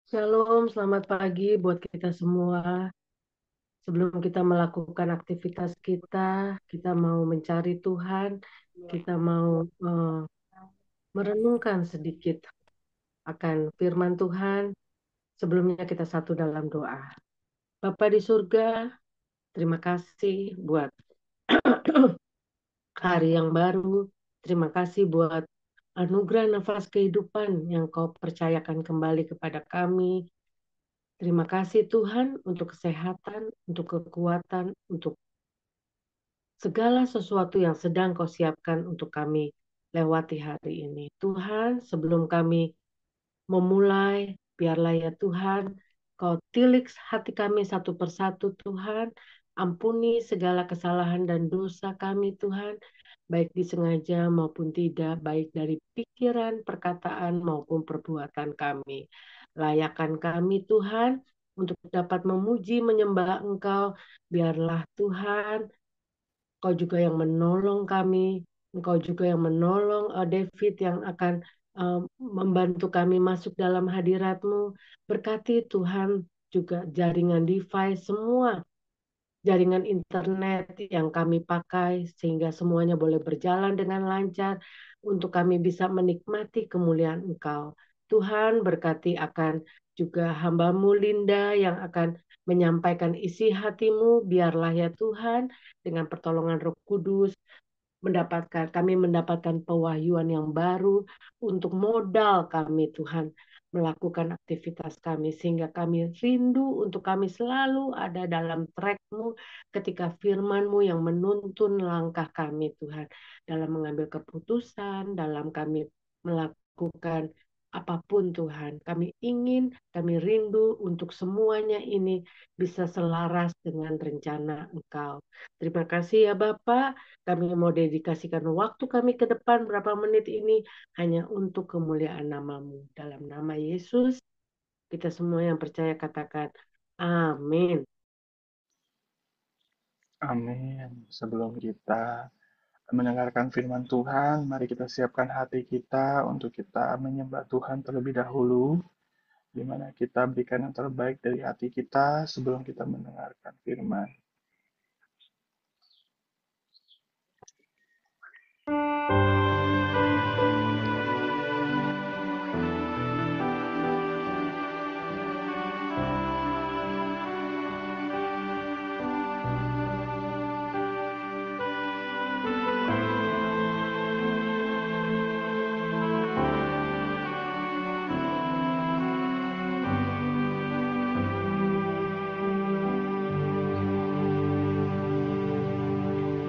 Shalom, selamat pagi buat kita semua. Sebelum kita melakukan aktivitas kita mau mencari Tuhan, kita mau eh, merenungkan sedikit akan firman Tuhan. Sebelumnya kita satu dalam doa. Bapa di surga, terima kasih buat hari yang baru. Terima kasih buat anugerah nafas kehidupan yang Kau percayakan kembali kepada kami. Terima kasih Tuhan untuk kesehatan, untuk kekuatan, untuk segala sesuatu yang sedang Kau siapkan untuk kami lewati hari ini. Tuhan, sebelum kami memulai, biarlah ya Tuhan, Kau tilik hati kami satu persatu Tuhan. Ampuni segala kesalahan dan dosa kami Tuhan, baik disengaja maupun tidak, baik dari pikiran, perkataan maupun perbuatan kami. Layakan kami Tuhan untuk dapat memuji, menyembah Engkau. Biarlah Tuhan Kau juga yang menolong kami, Engkau juga yang menolong David yang akan membantu kami masuk dalam hadirat-Mu. Berkati Tuhan juga jaringan device semua, jaringan internet yang kami pakai sehingga semuanya boleh berjalan dengan lancar untuk kami bisa menikmati kemuliaan Engkau. Tuhan berkati akan juga hamba-Mu Linda yang akan menyampaikan isi hati-Mu, biarlah ya Tuhan dengan pertolongan Roh Kudus kami mendapatkan pewahyuan yang baru untuk modal kami Tuhan melakukan aktivitas kami sehingga kami rindu untuk kami selalu ada dalam track-Mu ketika firman-Mu yang menuntun langkah kami Tuhan dalam mengambil keputusan, dalam kami melakukan apapun Tuhan. Kami rindu untuk semuanya ini bisa selaras dengan rencana Engkau. Terima kasih ya Bapak. Kami mau dedikasikan waktu kami ke depan berapa menit ini hanya untuk kemuliaan nama-Mu. Dalam nama Yesus, kita semua yang percaya katakan amin. Amin. Sebelum kita mendengarkan firman Tuhan, mari kita siapkan hati kita untuk kita menyembah Tuhan terlebih dahulu, di mana kita berikan yang terbaik dari hati kita sebelum kita mendengarkan firman.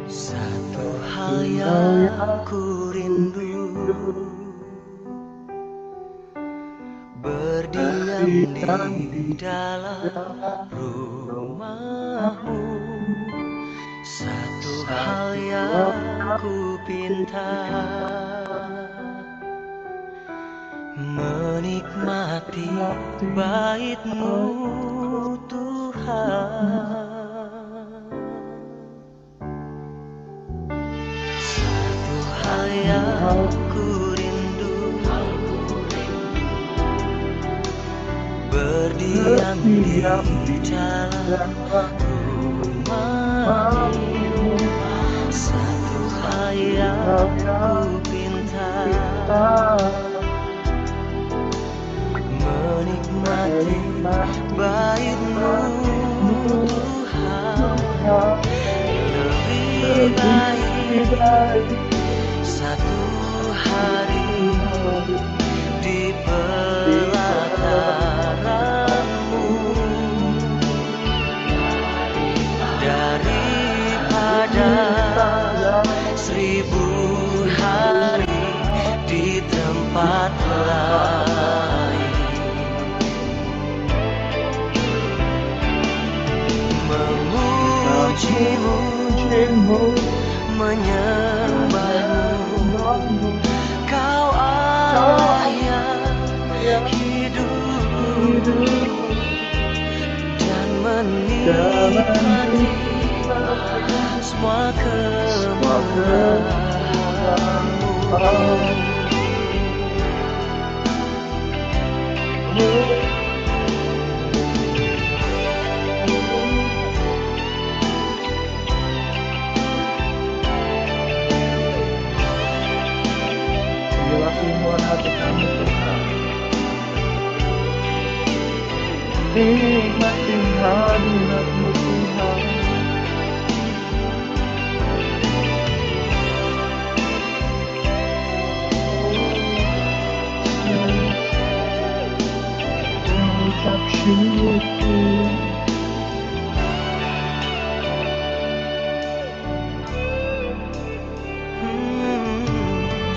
Satu hal yang ku rindu, berdiam di dalam rumah-Mu. Satu hal yang ku pinta, menikmati bait-Mu Tuhan. Satu hal yang ku rindu, berdiam di dalam rumah-Mu. Satu hal yang ku pinta, menikmati bait-Mu Tuhan. Lebih baik satu hari di pelataran-Mu daripada 1000 hari di tempat lain. Memuji-Mu, menyembah-Mu, Kau Allah yang hidup, dan menikmati semua kemuliaan-Mu. pertemuan hati kami Tuhan. Nikmati hadirat-Mu Tuhan. Mengucap syukur.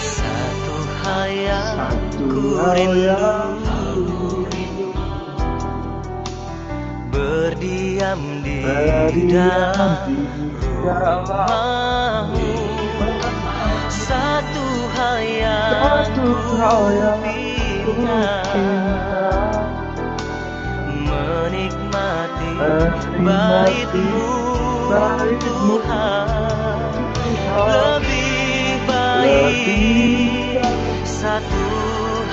Satu hal yang Satu ku hal yang rindu, berdiam di berdiam di dalam rumahmu. Satu hal yang ku pinta, menikmati bait-Mu Tuhan. Lebih baik satu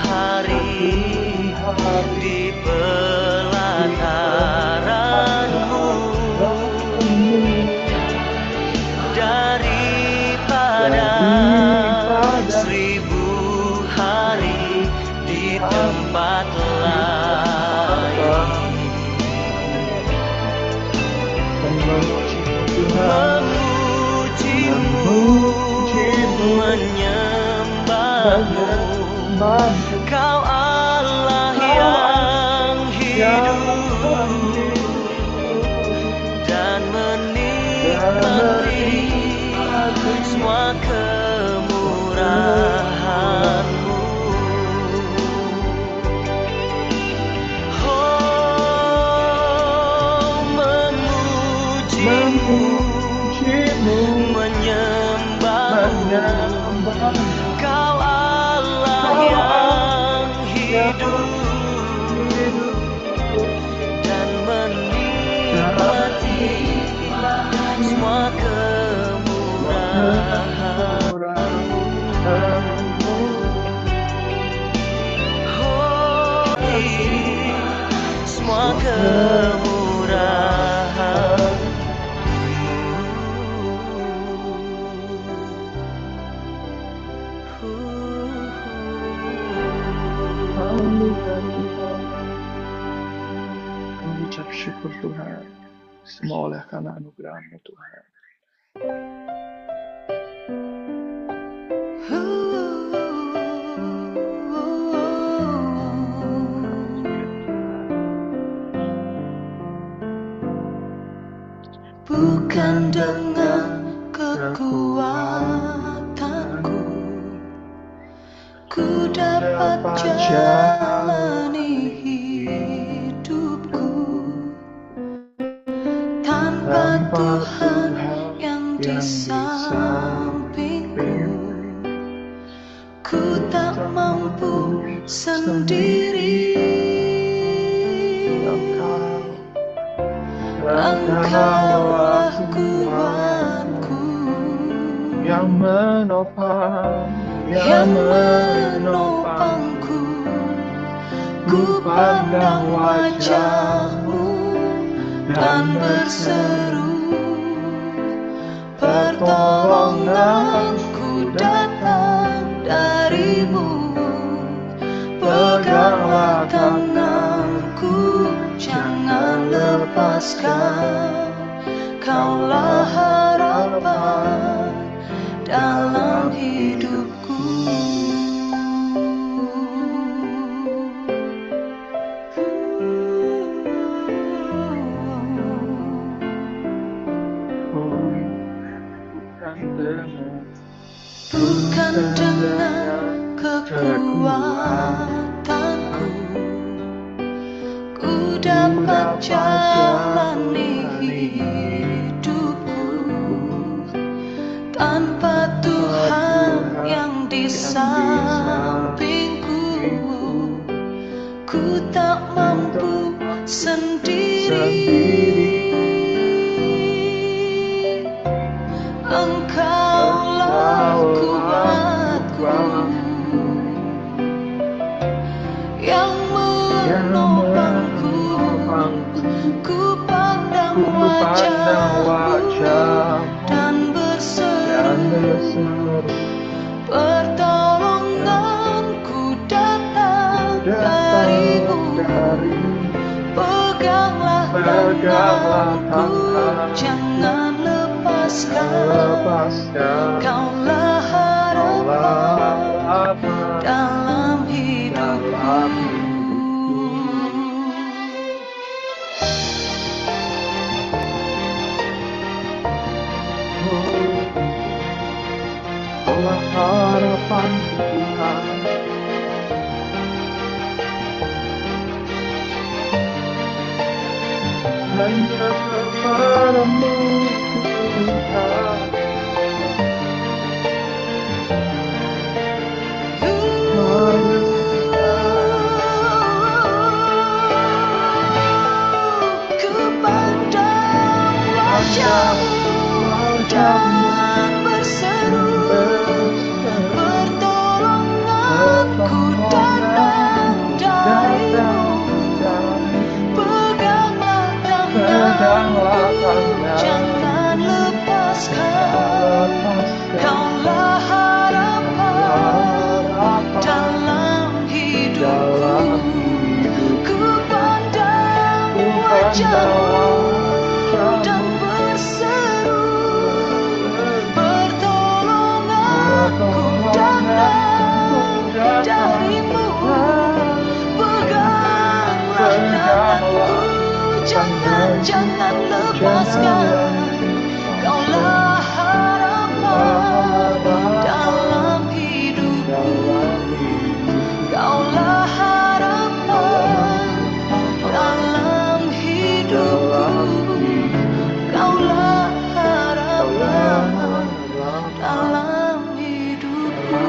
hari di pelataran-Mu daripada 1000 hari di tempat lain. Memuji-Mu, menyembah-Mu, Kau Allah yang hidup, dan menikmati semua kemurahan-Mu. Oh, memuji-Mu, menyembah-Mu, Kau Allah yang hidup, dan menikmati semua kemurahan-Mu. Oh, semua Mengucap syukur Tuhan, semua oleh karena anugerah-Mu Tuhan. Bukan dengan kekuatanku ku dapat jalani hidupku tanpa Tuhan yang di sampingku. Ku tak mampu sendiri. Engkaulah kuatku yang menopang, yang menopangku. Ku pandang wajah-Mu dan berseru, pertolonganku datang dari-Mu. Peganglah tanganku, jangan lepaskan. Kaulah harapan dalam hidupku. Bukan dengan kekuatanku ku dapat jalani hidupku tanpa Tuhan yang di sampingku. Ku tak mampu sendiri. Engkaulah kuatku yang menopangku. Ku pandang wajah-Mu dan berseru, pertolongan Peganglah tanganku, tanganku, jangan lepaskan. lepaskan. Kaulah Kaulah harapan harapan dalam hidupku. dalam hidupku. Kaulah harapan Tuhan. Hanya kepadamu Tuhan. Ku pandang wajahmu dan berseru, pertolongan ku datang darimu. Peganglah tanganku, jangan lepaskan. Kaulah harapan dalam hidupku. Ku pandang wajahmu dan berseru, pertolongan ku datang darimu. Peganglah tanganku, jangan lepaskan. Kaulah harapan dalam hidupku. Kaulah harapan dalam hidupku. Kaulah harapan dalam hidupku.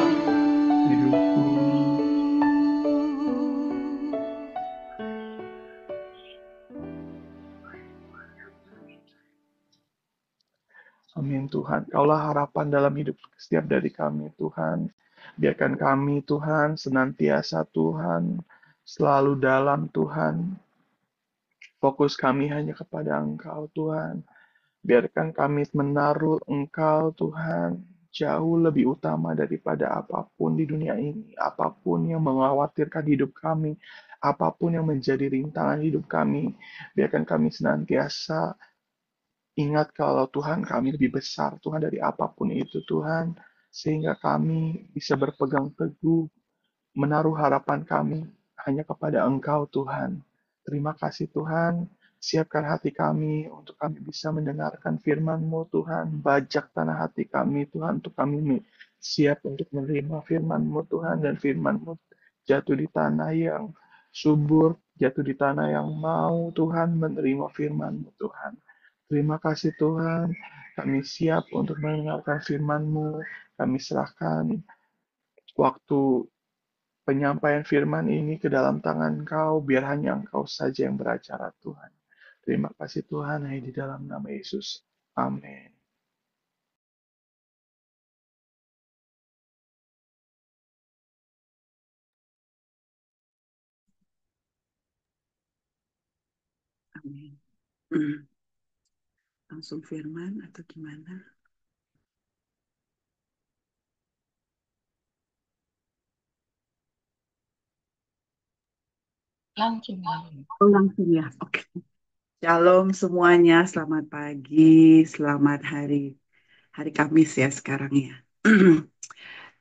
Amin Tuhan. Kaulah harapan dalam hidup setiap dari kami Tuhan. Biarkan kami Tuhan senantiasa Tuhan selalu dalam Tuhan. Fokus kami hanya kepada Engkau Tuhan. Biarkan kami menaruh Engkau Tuhan jauh lebih utama daripada apapun di dunia ini. Apapun yang mengkhawatirkan hidup kami. Apapun yang menjadi rintangan hidup kami. Biarkan kami senantiasa ingat kalau Tuhan kami lebih besar Tuhan dari apapun itu Tuhan. Sehingga kami bisa berpegang teguh menaruh harapan kami hanya kepada Engkau Tuhan. Terima kasih Tuhan. Siapkan hati kami untuk kami bisa mendengarkan firman-Mu Tuhan. Bajak tanah hati kami Tuhan untuk kami siap untuk menerima firman-Mu Tuhan. Dan firman-Mu jatuh di tanah yang subur, jatuh di tanah yang mau Tuhan menerima firman-Mu Tuhan. Terima kasih Tuhan. Kami siap untuk mendengarkan firman-Mu. Kami serahkan waktu penyampaian firman ini ke dalam tangan Engkau, biar hanya Engkau saja yang beracara Tuhan. Terima kasih Tuhan, hanya di dalam nama Yesus. Amin. Amin. Langsung firman atau gimana? Langsung. Oh, langsung ya. Oke. Shalom semuanya, selamat pagi, selamat hari Kamis ya sekarang ya.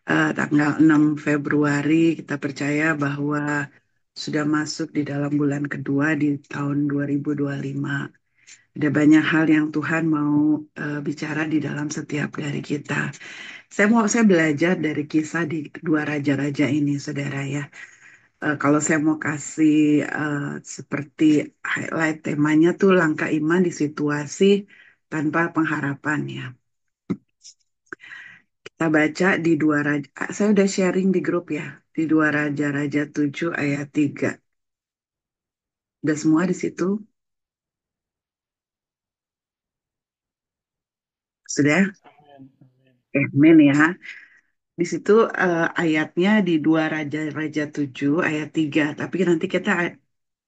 Tanggal 6 Februari kita percaya bahwa sudah masuk di dalam bulan kedua di tahun 2025. Ada banyak hal yang Tuhan mau bicara di dalam setiap dari kita. Saya belajar dari kisah di dua raja-raja ini, saudara ya. Kalau saya mau kasih seperti highlight temanya tuh langkah iman di situasi tanpa pengharapan ya. Kita baca di dua raja, saya udah sharing di grup ya, di dua raja-raja 7 ayat 3. Udah semua di situ? Sudah? Amin ya. Di situ ayatnya di dua raja-raja 7 ayat 3. Tapi nanti kita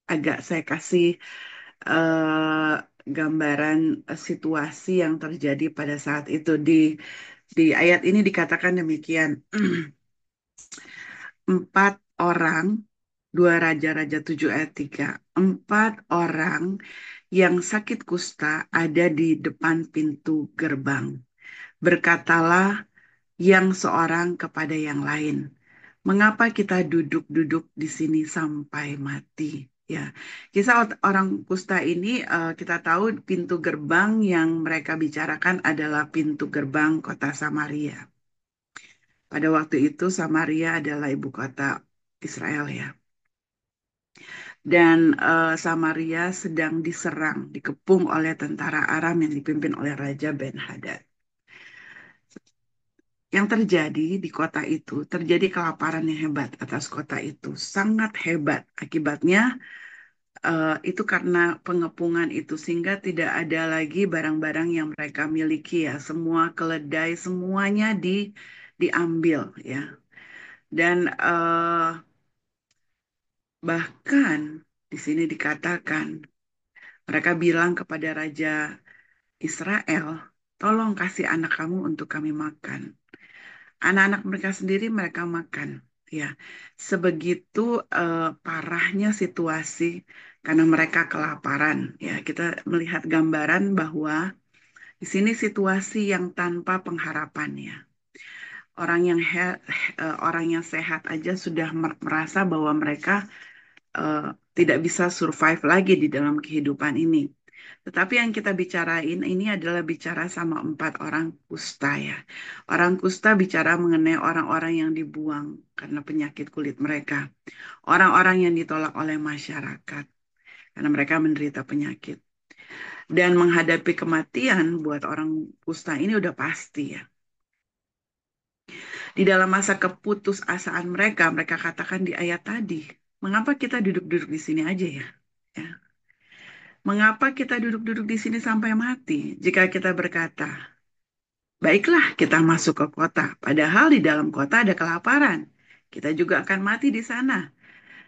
agak saya kasih gambaran situasi yang terjadi pada saat itu. Di ayat ini dikatakan demikian. 4 orang, dua raja-raja 7 ayat 3. 4 orang yang sakit kusta ada di depan pintu gerbang. Berkatalah yang seorang kepada yang lain, mengapa kita duduk-duduk di sini sampai mati? Ya, kisah orang kusta ini kita tahu pintu gerbang yang mereka bicarakan adalah pintu gerbang kota Samaria. Pada waktu itu Samaria adalah ibu kota Israel ya. Dan Samaria sedang diserang, dikepung oleh tentara Aram yang dipimpin oleh Raja Ben-Hadad. Yang terjadi di kota itu, terjadi kelaparan yang hebat atas kota itu. Sangat hebat. Akibatnya itu karena pengepungan itu, sehingga tidak ada lagi barang-barang yang mereka miliki ya. Semua keledai, semuanya diambil ya. Dan bahkan di sini dikatakan, mereka bilang kepada Raja Israel, tolong kasih anak kamu untuk kami makan. Anak-anak mereka sendiri mereka makan. Ya, sebegitu parahnya situasi karena mereka kelaparan. Ya, kita melihat gambaran bahwa di sini situasi yang tanpa pengharapan ya. Orang yang sehat aja sudah merasa bahwa mereka tidak bisa survive lagi di dalam kehidupan ini. Tetapi yang kita bicarain ini adalah bicara sama 4 orang kusta ya. Orang kusta bicara mengenai orang-orang yang dibuang karena penyakit kulit mereka. Orang-orang yang ditolak oleh masyarakat karena mereka menderita penyakit. Dan menghadapi kematian buat orang kusta ini udah pasti ya. Di dalam masa keputusasaan mereka, mereka katakan di ayat tadi, mengapa kita duduk-duduk di sini aja ya? Ya. Mengapa kita duduk-duduk di sini sampai mati? Jika kita berkata, baiklah kita masuk ke kota, padahal di dalam kota ada kelaparan. Kita juga akan mati di sana.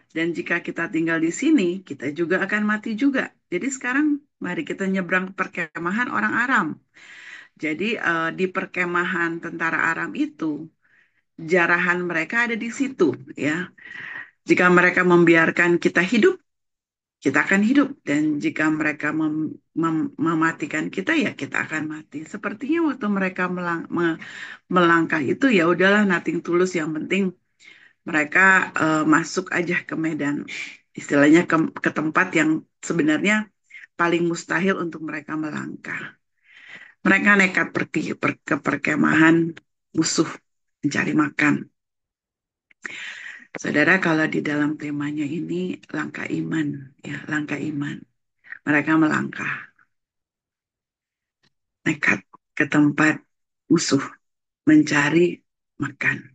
Dan jika kita tinggal di sini, kita juga akan mati juga. Jadi sekarang mari kita nyebrang perkemahan orang Aram. Jadi di perkemahan tentara Aram itu, jarahan mereka ada di situ ya. Jika mereka membiarkan kita hidup, kita akan hidup. Dan jika mereka mematikan kita, ya kita akan mati. Sepertinya waktu mereka melangkah itu, ya udahlah nothing tulus. Yang penting mereka masuk aja ke medan. Istilahnya ke tempat yang sebenarnya paling mustahil untuk mereka melangkah. Mereka nekat pergi ke perkemahan musuh mencari makan. Saudara, kalau di dalam temanya ini langkah iman, ya langkah iman. Mereka melangkah, nekat ke tempat musuh mencari makan.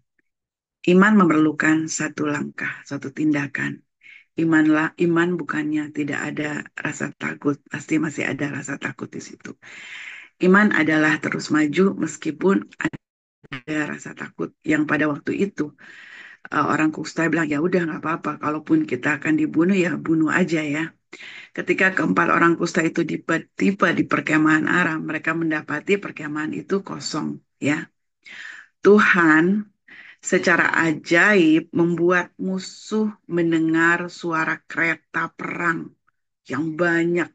Iman memerlukan satu langkah, satu tindakan. Iman bukannya tidak ada rasa takut, pasti masih ada rasa takut di situ. Iman adalah terus maju meskipun ada rasa takut yang pada waktu itu orang kusta bilang ya udah nggak apa-apa, kalaupun kita akan dibunuh ya bunuh aja ya. Ketika keempat orang kusta itu tiba di perkemahan Aram, mereka mendapati perkemahan itu kosong ya. Tuhan secara ajaib membuat musuh mendengar suara kereta perang yang banyak.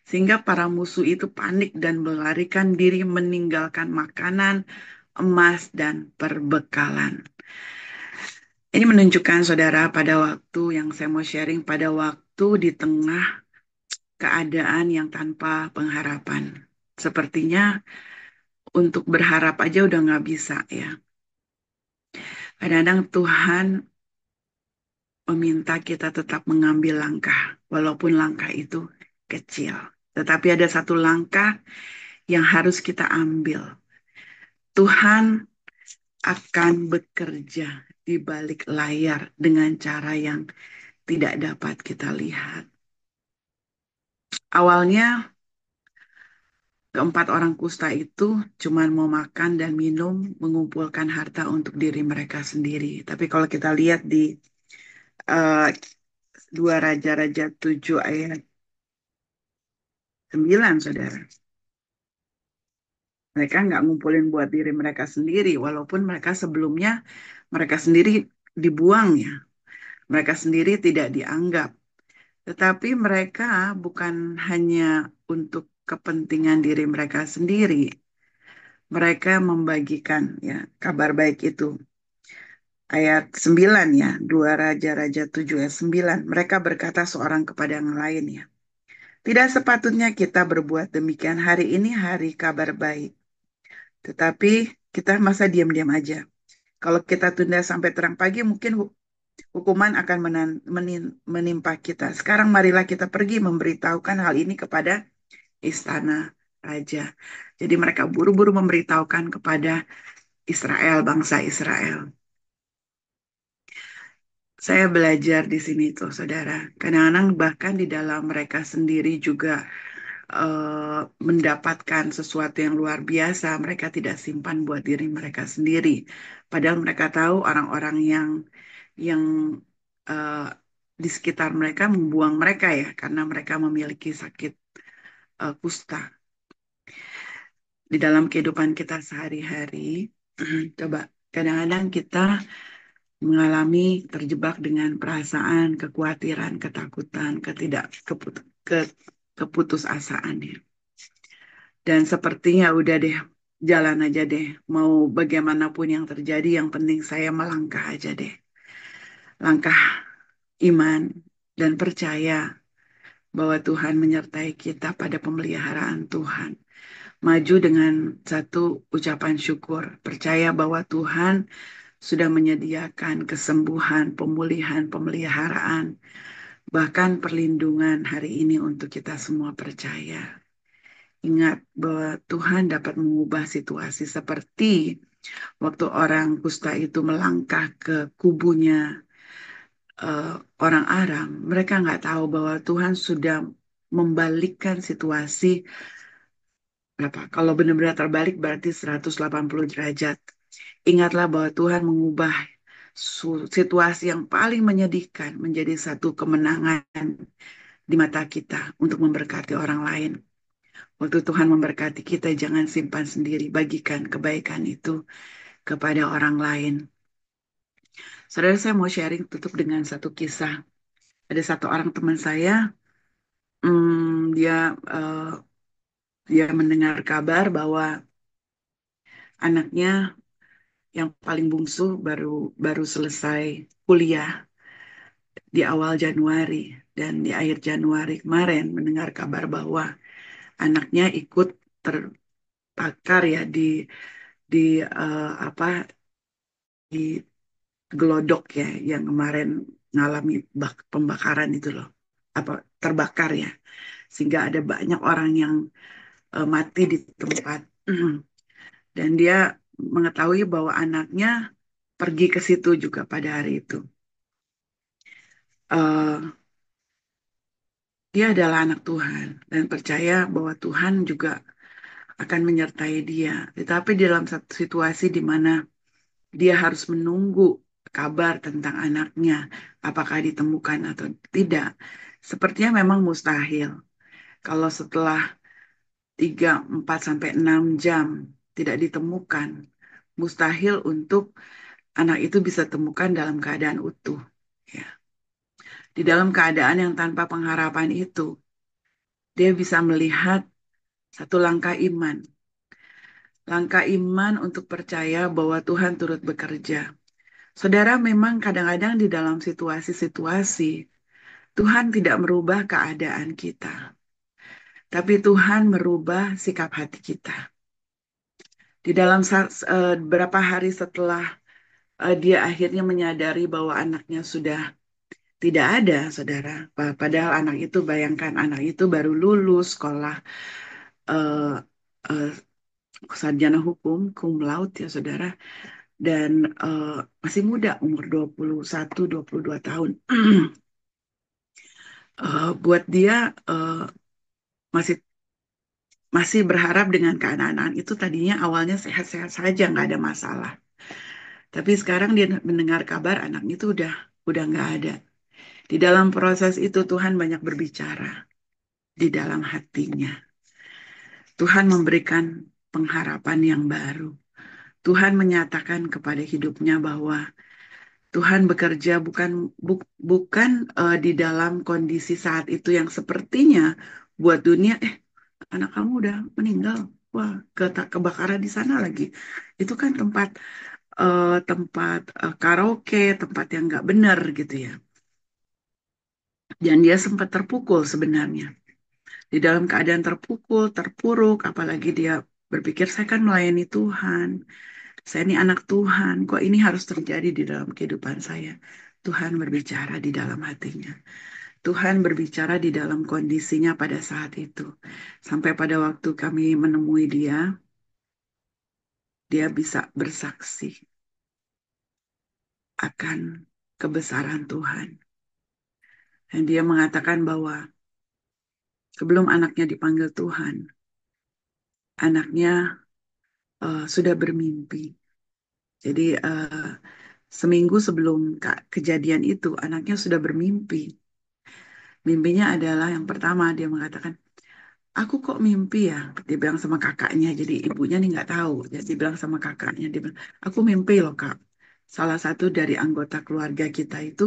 Sehingga para musuh itu panik dan melarikan diri meninggalkan makanan, emas, dan perbekalan. Ini menunjukkan saudara pada waktu yang saya mau sharing, pada waktu di tengah keadaan yang tanpa pengharapan. Sepertinya untuk berharap aja udah nggak bisa ya. Kadang-kadang Tuhan meminta kita tetap mengambil langkah, walaupun langkah itu kecil. Tetapi ada satu langkah yang harus kita ambil. Tuhan akan bekerja di balik layar dengan cara yang tidak dapat kita lihat. Awalnya keempat orang kusta itu cuma mau makan dan minum, mengumpulkan harta untuk diri mereka sendiri. Tapi kalau kita lihat di 2 Raja-Raja 7 ayat 9, saudara. Mereka nggak ngumpulin buat diri mereka sendiri, walaupun mereka sebelumnya mereka sendiri dibuang ya. Mereka sendiri tidak dianggap. Tetapi mereka bukan hanya untuk kepentingan diri mereka sendiri. Mereka membagikan ya kabar baik itu. Ayat 9 ya, 2 Raja-Raja 7 ayat 9. Mereka berkata seorang kepada yang lain ya. Tidak sepatutnya kita berbuat demikian. Hari ini hari kabar baik. Tetapi kita masa diam-diam aja. Kalau kita tunda sampai terang pagi, mungkin hukuman akan menimpa kita. Sekarang marilah kita pergi memberitahukan hal ini kepada istana raja. Jadi mereka buru-buru memberitahukan kepada Israel, bangsa Israel. Saya belajar di sini tuh, saudara. Kadang-kadang bahkan di dalam mereka sendiri juga mendapatkan sesuatu yang luar biasa. Mereka tidak simpan buat diri mereka sendiri. Padahal mereka tahu orang-orang yang eh, di sekitar mereka membuang mereka ya, karena mereka memiliki sakit kusta. Di dalam kehidupan kita sehari-hari, coba kadang-kadang kita mengalami terjebak dengan perasaan, kekhawatiran, ketakutan, keputusasaan ya. Dan sepertinya udah deh, jalan aja deh. Mau bagaimanapun yang terjadi, yang penting saya melangkah aja deh. Langkah iman dan percaya bahwa Tuhan menyertai kita pada pemeliharaan Tuhan. Maju dengan satu ucapan syukur, percaya bahwa Tuhan sudah menyediakan kesembuhan, pemulihan, pemeliharaan, bahkan perlindungan hari ini untuk kita semua percaya. Ingat bahwa Tuhan dapat mengubah situasi seperti waktu orang kusta itu melangkah ke kubunya eh, orang Aram. Mereka nggak tahu bahwa Tuhan sudah membalikkan situasi berapa. Kalau benar-benar terbalik berarti 180 derajat. Ingatlah bahwa Tuhan mengubah situasi yang paling menyedihkan menjadi satu kemenangan di mata kita untuk memberkati orang lain. Waktu Tuhan memberkati kita, jangan simpan sendiri, bagikan kebaikan itu kepada orang lain. Saudara, saya mau sharing tutup dengan satu kisah. Ada satu orang teman saya, dia dia mendengar kabar bahwa anaknya yang paling bungsu baru baru selesai kuliah di awal Januari, dan di akhir Januari kemarin mendengar kabar bahwa anaknya ikut terbakar ya di apa di Glodok ya yang kemarin ngalami pembakaran itu loh, apa terbakar ya, sehingga ada banyak orang yang mati di tempat. Dan dia mengetahui bahwa anaknya pergi ke situ juga pada hari itu. Dia adalah anak Tuhan dan percaya bahwa Tuhan juga akan menyertai dia. Tetapi dalam satu situasi di mana dia harus menunggu kabar tentang anaknya, apakah ditemukan atau tidak, sepertinya memang mustahil. Kalau setelah 3, 4, sampai 6 jam tidak ditemukan, mustahil untuk anak itu bisa temukan dalam keadaan utuh. Ya. Di dalam keadaan yang tanpa pengharapan itu, dia bisa melihat satu langkah iman. Langkah iman untuk percaya bahwa Tuhan turut bekerja. Saudara, memang kadang-kadang di dalam situasi-situasi, Tuhan tidak merubah keadaan kita. Tapi Tuhan merubah sikap hati kita. Di dalam beberapa hari setelah dia akhirnya menyadari bahwa anaknya sudah tidak ada, saudara. Padahal anak itu, bayangkan anak itu baru lulus sekolah uh, uh, sarjana hukum, cum laude ya saudara. Dan masih muda, umur 21-22 tahun. Buat dia masih masih berharap dengan keadaan itu, tadinya awalnya sehat-sehat saja, nggak ada masalah. Tapi sekarang dia mendengar kabar anaknya itu udah nggak ada. Di dalam proses itu Tuhan banyak berbicara di dalam hatinya. Tuhan memberikan pengharapan yang baru. Tuhan menyatakan kepada hidupnya bahwa Tuhan bekerja bukan di dalam kondisi saat itu yang sepertinya buat dunia, anak kamu udah meninggal, wah kebakaran di sana lagi. Itu kan tempat karaoke, tempat yang nggak benar gitu ya. Dan dia sempat terpukul sebenarnya. Di dalam keadaan terpukul, terpuruk, apalagi dia berpikir saya kan melayani Tuhan, saya ini anak Tuhan, kok ini harus terjadi di dalam kehidupan saya. Tuhan berbicara di dalam hatinya. Tuhan berbicara di dalam kondisinya pada saat itu. Sampai pada waktu kami menemui dia bisa bersaksi akan kebesaran Tuhan. Dan dia mengatakan bahwa sebelum anaknya dipanggil Tuhan, anaknya sudah bermimpi. Jadi seminggu sebelum kejadian itu, anaknya sudah bermimpi. Mimpinya adalah yang pertama dia mengatakan, aku kok mimpi ya? Dia bilang sama kakaknya, jadi ibunya nih nggak tahu. Jadi dia bilang sama kakaknya, dia bilang, aku mimpi loh kak. Salah satu dari anggota keluarga kita itu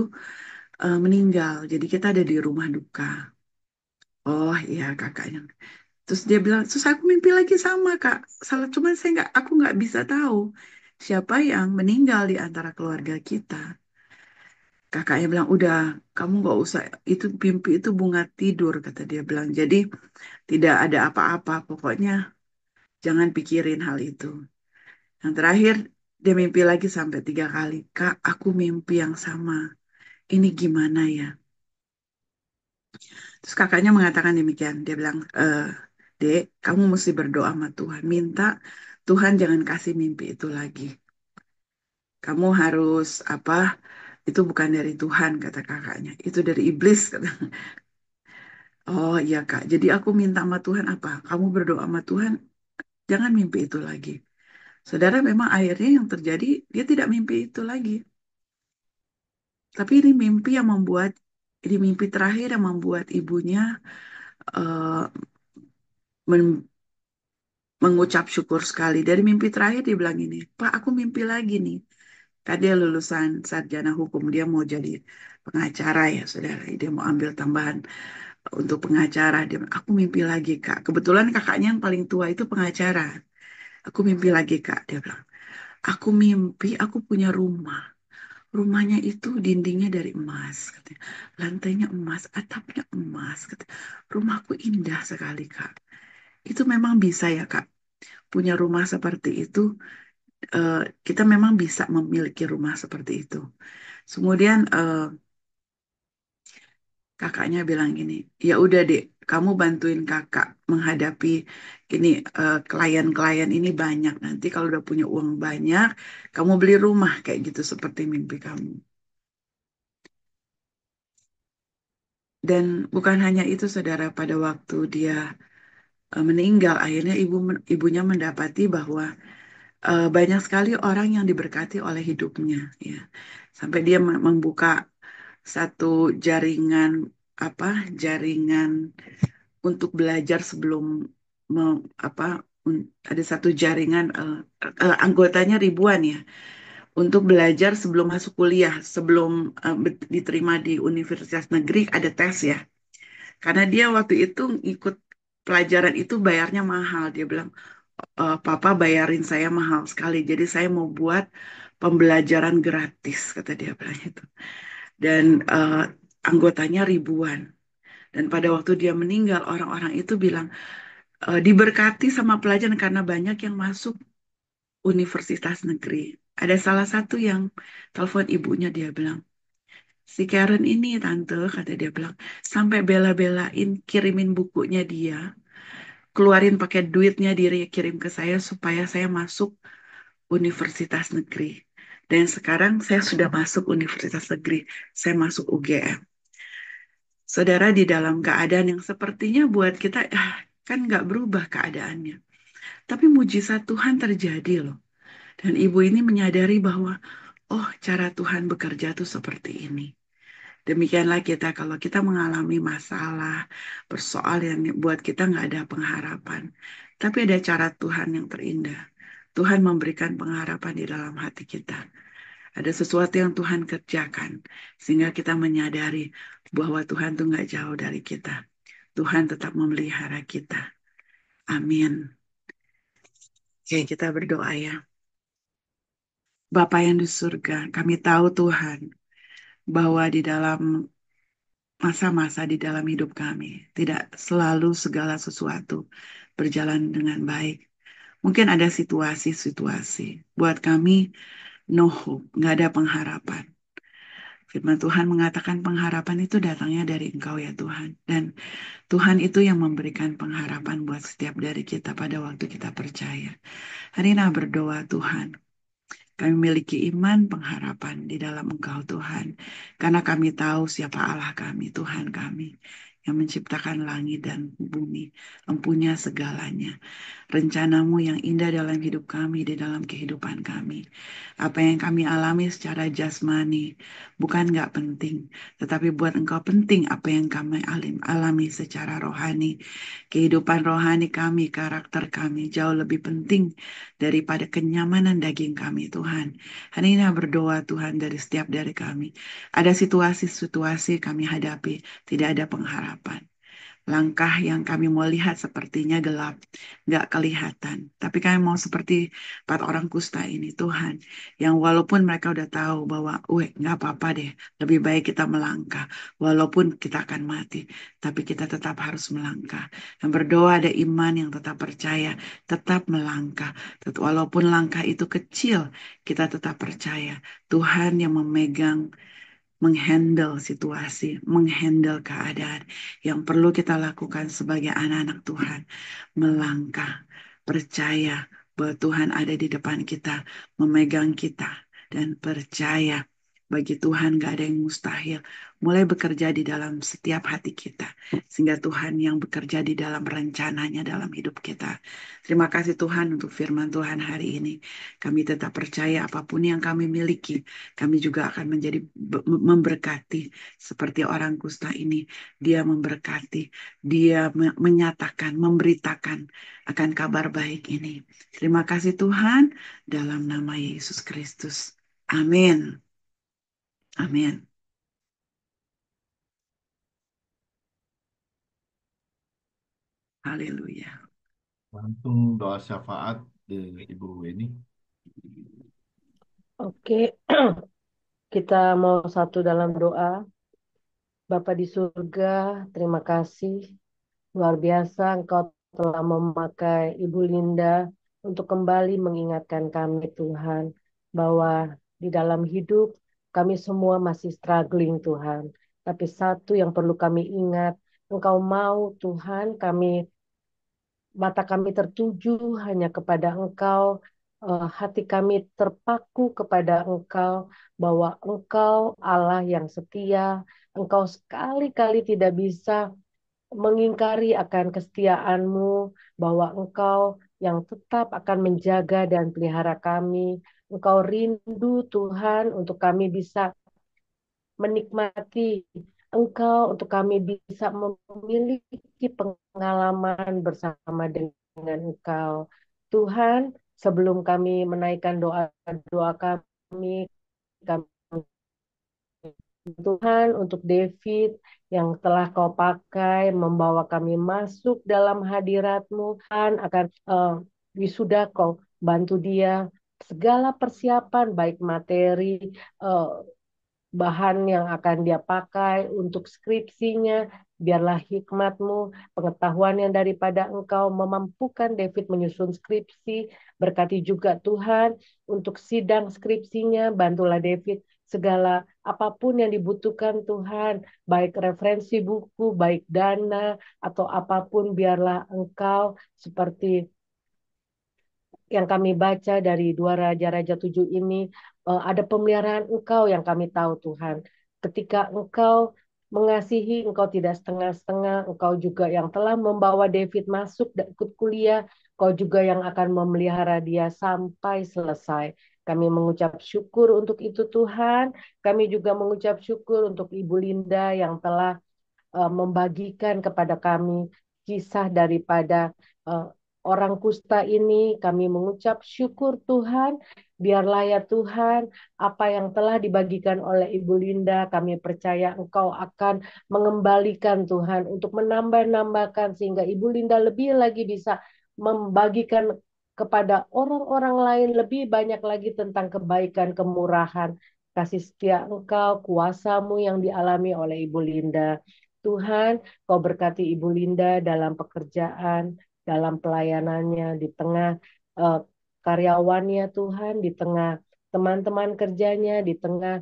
meninggal. Jadi kita ada di rumah duka. Oh iya kakaknya. Terus dia bilang, terus aku mimpi lagi sama kak. Salah cuma aku nggak bisa tahu siapa yang meninggal di antara keluarga kita. Kakaknya bilang, udah, kamu nggak usah, itu mimpi itu bunga tidur, kata dia bilang. Jadi tidak ada apa-apa, pokoknya jangan pikirin hal itu. Yang terakhir, dia mimpi lagi sampai 3 kali. Kak, aku mimpi yang sama. Ini gimana ya? Terus kakaknya mengatakan demikian. Dia bilang, Dek, kamu mesti berdoa sama Tuhan. Minta Tuhan jangan kasih mimpi itu lagi. Kamu harus itu bukan dari Tuhan, kata kakaknya. Itu dari iblis, kata. Oh iya kak, jadi aku minta sama Tuhan apa? Kamu berdoa sama Tuhan, jangan mimpi itu lagi. Saudara, memang akhirnya yang terjadi, dia tidak mimpi itu lagi. Tapi ini mimpi terakhir yang membuat ibunya eh, men- mengucap syukur sekali. Dari mimpi terakhir dia bilang ini, Pak, aku mimpi lagi nih. Tadi dia lulusan sarjana hukum, dia mau jadi pengacara ya, saudara. Dia mau ambil tambahan untuk pengacara. Dia bilang, aku mimpi lagi, Kak. Kebetulan kakaknya yang paling tua itu pengacara. Aku mimpi lagi, Kak. Dia bilang, aku mimpi aku punya rumah. Rumahnya itu dindingnya dari emas, katanya. Lantainya emas, atapnya emas, katanya. Rumahku indah sekali, Kak. Itu memang bisa ya, Kak. Punya rumah seperti itu, eh, kita memang bisa memiliki rumah seperti itu. Kemudian kakaknya bilang gini, ya udah dek, kamu bantuin kakak menghadapi ini klien-klien ini banyak. Nanti kalau udah punya uang banyak, kamu beli rumah kayak gitu seperti mimpi kamu. Dan bukan hanya itu, saudara, pada waktu dia meninggal, akhirnya ibunya mendapati bahwa banyak sekali orang yang diberkati oleh hidupnya, ya. Sampai dia membuka satu jaringan jaringan untuk belajar sebelum ada satu jaringan anggotanya ribuan ya untuk belajar sebelum masuk kuliah, sebelum diterima di universitas negeri ada tes ya. Karena dia waktu itu ikut pelajaran itu bayarnya mahal. Dia bilang, Papa bayarin saya mahal sekali, jadi saya mau buat pembelajaran gratis, kata dia bilang itu. Dan anggotanya ribuan. Dan pada waktu dia meninggal, orang-orang itu bilang, diberkati sama pelajaran karena banyak yang masuk universitas negeri. Ada salah satu yang telepon ibunya, dia bilang, si Karen ini tante, kata dia bilang, sampai bela-belain kirimin bukunya dia, keluarin pakai duitnya dia kirim ke saya supaya saya masuk universitas negeri. Dan sekarang saya sudah masuk universitas negeri, saya masuk UGM. Saudara, di dalam keadaan yang sepertinya buat kita, kan nggak berubah keadaannya. Tapi mujizat Tuhan terjadi loh. Dan ibu ini menyadari bahwa, oh, cara Tuhan bekerja tuh seperti ini. Demikianlah kita kalau kita mengalami masalah, persoalan yang buat kita nggak ada pengharapan. Tapi ada cara Tuhan yang terindah. Tuhan memberikan pengharapan di dalam hati kita. Ada sesuatu yang Tuhan kerjakan sehingga kita menyadari bahwa Tuhan tuh nggak jauh dari kita. Tuhan tetap memelihara kita. Amin. Oke, kita berdoa ya. Bapa yang di surga, kami tahu Tuhan bahwa di dalam masa-masa di dalam hidup kami tidak selalu segala sesuatu berjalan dengan baik. Mungkin ada situasi-situasi buat kami no hope, nggak ada pengharapan. Firman Tuhan mengatakan pengharapan itu datangnya dari Engkau ya Tuhan. Dan Tuhan itu yang memberikan pengharapan buat setiap dari kita pada waktu kita percaya. Hari ini berdoa Tuhan. Kami memiliki iman pengharapan di dalam Engkau Tuhan. Karena kami tahu siapa Allah kami, Tuhan kami. Yang menciptakan langit dan bumi. Mempunyai segalanya. Rencanamu yang indah dalam hidup kami, di dalam kehidupan kami. Apa yang kami alami secara jasmani, bukan nggak penting, tetapi buat Engkau penting apa yang kami alami secara rohani. Kehidupan rohani kami, karakter kami, jauh lebih penting daripada kenyamanan daging kami, Tuhan. Hari ini berdoa, Tuhan, dari setiap dari kami. Ada situasi-situasi kami hadapi, tidak ada pengharapan. Langkah yang kami mau lihat sepertinya gelap, nggak kelihatan. Tapi kami mau seperti 4 orang kusta ini, Tuhan. Yang walaupun mereka udah tahu bahwa, nggak apa-apa deh, lebih baik kita melangkah. Walaupun kita akan mati, tapi kita tetap harus melangkah. Dan berdoa ada iman yang tetap percaya, tetap melangkah. Walaupun langkah itu kecil, kita tetap percaya. Tuhan yang memegang menghandle situasi, menghandle keadaan. Yang perlu kita lakukan sebagai anak-anak Tuhan, melangkah, percaya bahwa Tuhan ada di depan kita, memegang kita, dan percaya bagi Tuhan gak ada yang mustahil. Mulai bekerja di dalam setiap hati kita, sehingga Tuhan yang bekerja di dalam rencananya dalam hidup kita. Terima kasih Tuhan untuk firman Tuhan hari ini. Kami tetap percaya apapun yang kami miliki, kami juga akan menjadi memberkati seperti orang kusta ini. Dia memberkati, dia menyatakan, memberitakan akan kabar baik ini. Terima kasih Tuhan dalam nama Yesus Kristus. Amin. Amin. Haleluya. Langsung doa syafaat dari Ibu Weni. Oke, kita mau satu dalam doa. Bapa di surga, terima kasih. Luar biasa Engkau telah memakai Ibu Linda untuk kembali mengingatkan kami Tuhan bahwa di dalam hidup kami semua masih struggling Tuhan. Tapi satu yang perlu kami ingat, Engkau mau Tuhan mata kami tertuju hanya kepada Engkau, hati kami terpaku kepada Engkau, bahwa Engkau Allah yang setia, Engkau sekali-kali tidak bisa mengingkari akan kesetiaan-Mu, bahwa Engkau yang tetap akan menjaga dan pelihara kami. Engkau rindu Tuhan untuk kami bisa menikmati Engkau, untuk kami bisa memiliki pengalaman bersama dengan Engkau. Tuhan, sebelum kami menaikkan doa-doa kami Tuhan untuk David yang telah Kau pakai membawa kami masuk dalam hadirat-Mu. Tuhan akan wisuda Kau bantu dia segala persiapan baik materi, uh, bahan yang akan dia pakai untuk skripsinya. Biarlah hikmat-Mu, pengetahuan yang daripada Engkau memampukan David menyusun skripsi. Berkati juga Tuhan untuk sidang skripsinya. Bantulah David segala apapun yang dibutuhkan Tuhan. Baik referensi buku, baik dana, atau apapun biarlah Engkau seperti yang kami baca dari 2 Raja-Raja 7 ini, ada pemeliharaan Engkau yang kami tahu Tuhan. Ketika Engkau mengasihi, Engkau tidak setengah-setengah, Engkau juga yang telah membawa David masuk dan ikut kuliah, Engkau juga yang akan memelihara dia sampai selesai. Kami mengucap syukur untuk itu Tuhan. Kami juga mengucap syukur untuk Ibu Linda yang telah membagikan kepada kami kisah daripada orang kusta ini, kami mengucap syukur Tuhan. Biarlah ya Tuhan, apa yang telah dibagikan oleh Ibu Linda, kami percaya Engkau akan mengembalikan Tuhan untuk menambah-nambahkan sehingga Ibu Linda lebih lagi bisa membagikan kepada orang-orang lain lebih banyak lagi tentang kebaikan, kemurahan, kasih setia Engkau, kuasa-Mu yang dialami oleh Ibu Linda. Tuhan, Kau berkati Ibu Linda dalam pekerjaan, dalam pelayanannya, di tengah uh, karyawannya Tuhan, di tengah teman-teman kerjanya, di tengah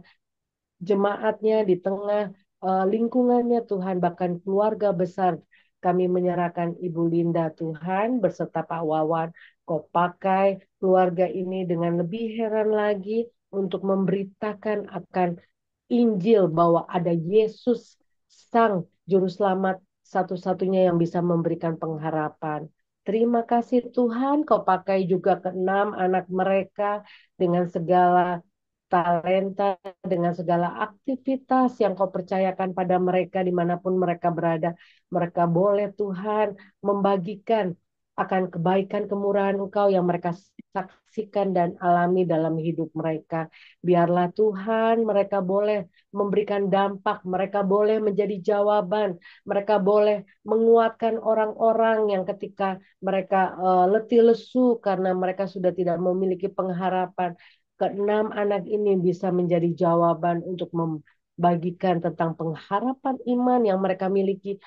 jemaatnya, di tengah lingkungannya Tuhan, bahkan keluarga besar. Kami menyerahkan Ibu Linda Tuhan berserta Pak Wawan. Kau pakai keluarga ini dengan lebih heran lagi untuk memberitakan akan Injil bahwa ada Yesus Sang Juru Selamat satu-satunya yang bisa memberikan pengharapan. Terima kasih Tuhan, Kau pakai juga keenam anak mereka dengan segala talenta, dengan segala aktivitas yang Kau percayakan pada mereka dimanapun mereka berada. Mereka boleh Tuhan membagikan akan kebaikan kemurahan Engkau yang mereka saksikan dan alami dalam hidup mereka. Biarlah Tuhan mereka boleh memberikan dampak, mereka boleh menjadi jawaban, mereka boleh menguatkan orang-orang yang ketika mereka letih lesu karena mereka sudah tidak memiliki pengharapan. Keenam anak ini bisa menjadi jawaban untuk membagikan tentang pengharapan iman yang mereka miliki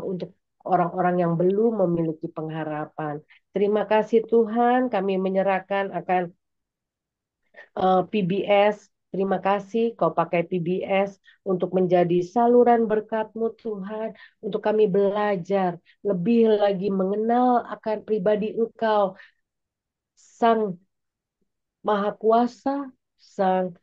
untuk orang-orang yang belum memiliki pengharapan. Terima kasih Tuhan, kami menyerahkan akan PBS. Terima kasih Kau pakai PBS untuk menjadi saluran berkat-Mu Tuhan, untuk kami belajar lebih lagi mengenal akan pribadi Engkau, Sang Maha Kuasa, Sang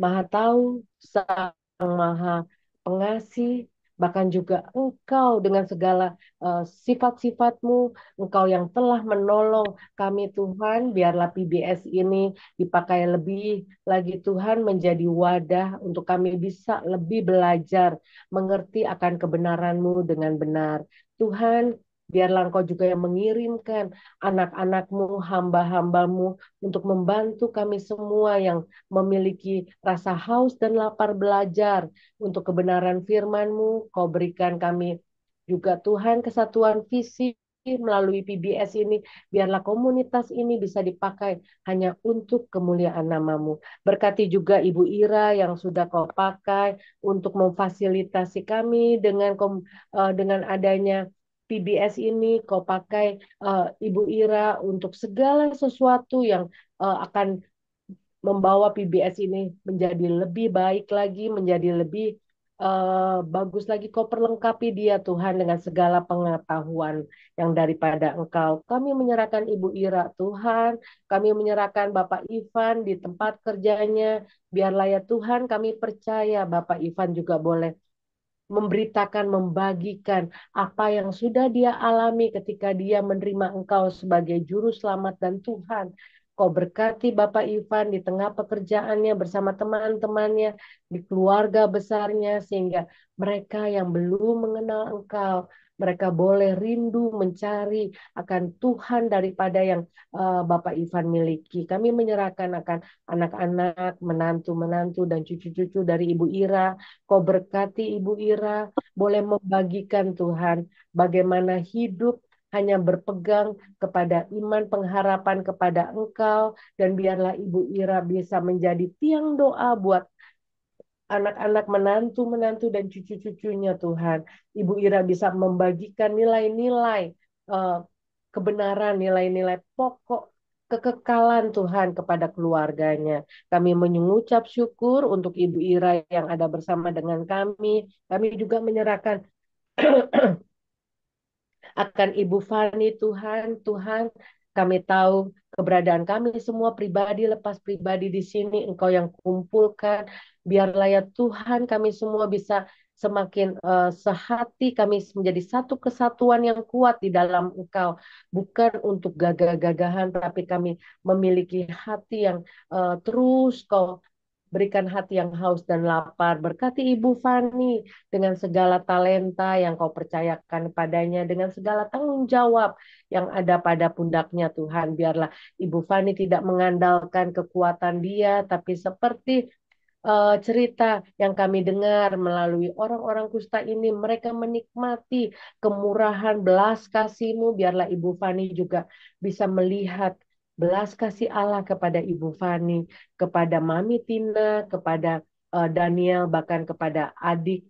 Maha Tahu, Sang Maha Pengasih, bahkan juga Engkau dengan segala sifat-sifat-Mu, Engkau yang telah menolong kami Tuhan, biarlah PBS ini dipakai lebih lagi Tuhan menjadi wadah untuk kami bisa lebih belajar, mengerti akan kebenaran-Mu dengan benar. Tuhan, biarlah Engkau juga yang mengirimkan anak-anak-Mu, hamba-hamba-Mu untuk membantu kami semua yang memiliki rasa haus dan lapar belajar untuk kebenaran firman-Mu. Kau berikan kami juga Tuhan kesatuan visi melalui PBS ini. Biarlah komunitas ini bisa dipakai hanya untuk kemuliaan nama-Mu. Berkati juga Ibu Ira yang sudah Kau pakai untuk memfasilitasi kami dengan adanya PBS ini. Kau pakai Ibu Ira untuk segala sesuatu yang akan membawa PBS ini menjadi lebih baik lagi, menjadi lebih bagus lagi. Kau perlengkapi dia Tuhan dengan segala pengetahuan yang daripada Engkau. Kami menyerahkan Ibu Ira Tuhan, kami menyerahkan Bapak Ivan di tempat kerjanya. Biarlah ya Tuhan kami percaya Bapak Ivan juga boleh memberitakan, membagikan apa yang sudah dia alami ketika dia menerima Engkau sebagai Juru Selamat dan Tuhan. Kau berkati Bapak Ivan di tengah pekerjaannya bersama teman-temannya, di keluarga besarnya, sehingga mereka yang belum mengenal Engkau, mereka boleh rindu mencari akan Tuhan daripada yang Bapak Ivan miliki. Kami menyerahkan akan anak-anak, menantu-menantu, dan cucu-cucu dari Ibu Ira. Kau berkati Ibu Ira, boleh membagikan Tuhan bagaimana hidup hanya berpegang kepada iman pengharapan kepada Engkau, dan biarlah Ibu Ira bisa menjadi tiang doa buat anak-anak menantu-menantu dan cucu-cucunya Tuhan. Ibu Ira bisa membagikan nilai-nilai uh, kebenaran, nilai-nilai pokok kekekalan Tuhan kepada keluarganya. Kami mengucap syukur untuk Ibu Ira yang ada bersama dengan kami. Kami juga menyerahkan akan Ibu Fani Tuhan. Tuhan, kami tahu keberadaan kami semua pribadi lepas pribadi di sini Engkau yang kumpulkan. Biarlah ya Tuhan kami semua bisa semakin sehati, kami menjadi satu kesatuan yang kuat di dalam Engkau. Bukan untuk gagah-gagahan, tapi kami memiliki hati yang terus Kau berikan hati yang haus dan lapar. Berkati Ibu Fani dengan segala talenta yang kau percayakan padanya, dengan segala tanggung jawab yang ada pada pundaknya Tuhan. Biarlah Ibu Fani tidak mengandalkan kekuatan dia, tapi seperti cerita yang kami dengar melalui orang-orang kusta ini, mereka menikmati kemurahan belas kasih-Mu. Biarlah Ibu Fani juga bisa melihat belas kasih Allah kepada Ibu Fani, kepada Mami Tina, kepada Daniel, bahkan kepada adik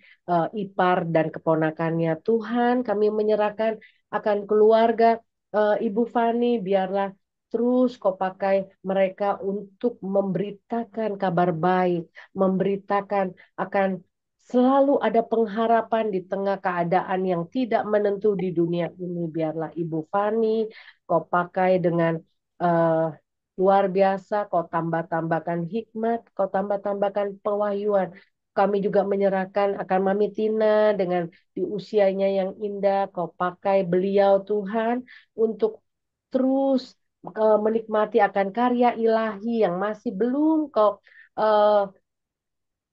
ipar dan keponakannya. Tuhan, kami menyerahkan akan keluarga Ibu Fani, biarlah terus kau pakai mereka untuk memberitakan kabar baik, memberitakan akan selalu ada pengharapan di tengah keadaan yang tidak menentu di dunia ini. Biarlah Ibu Fani kau pakai dengan uh, luar biasa, kau tambah-tambahkan hikmat, kau tambah-tambahkan pewahyuan. Kami juga menyerahkan akan Mami Tina dengan di usianya yang indah, kau pakai beliau Tuhan untuk terus menikmati akan karya ilahi yang masih belum uh,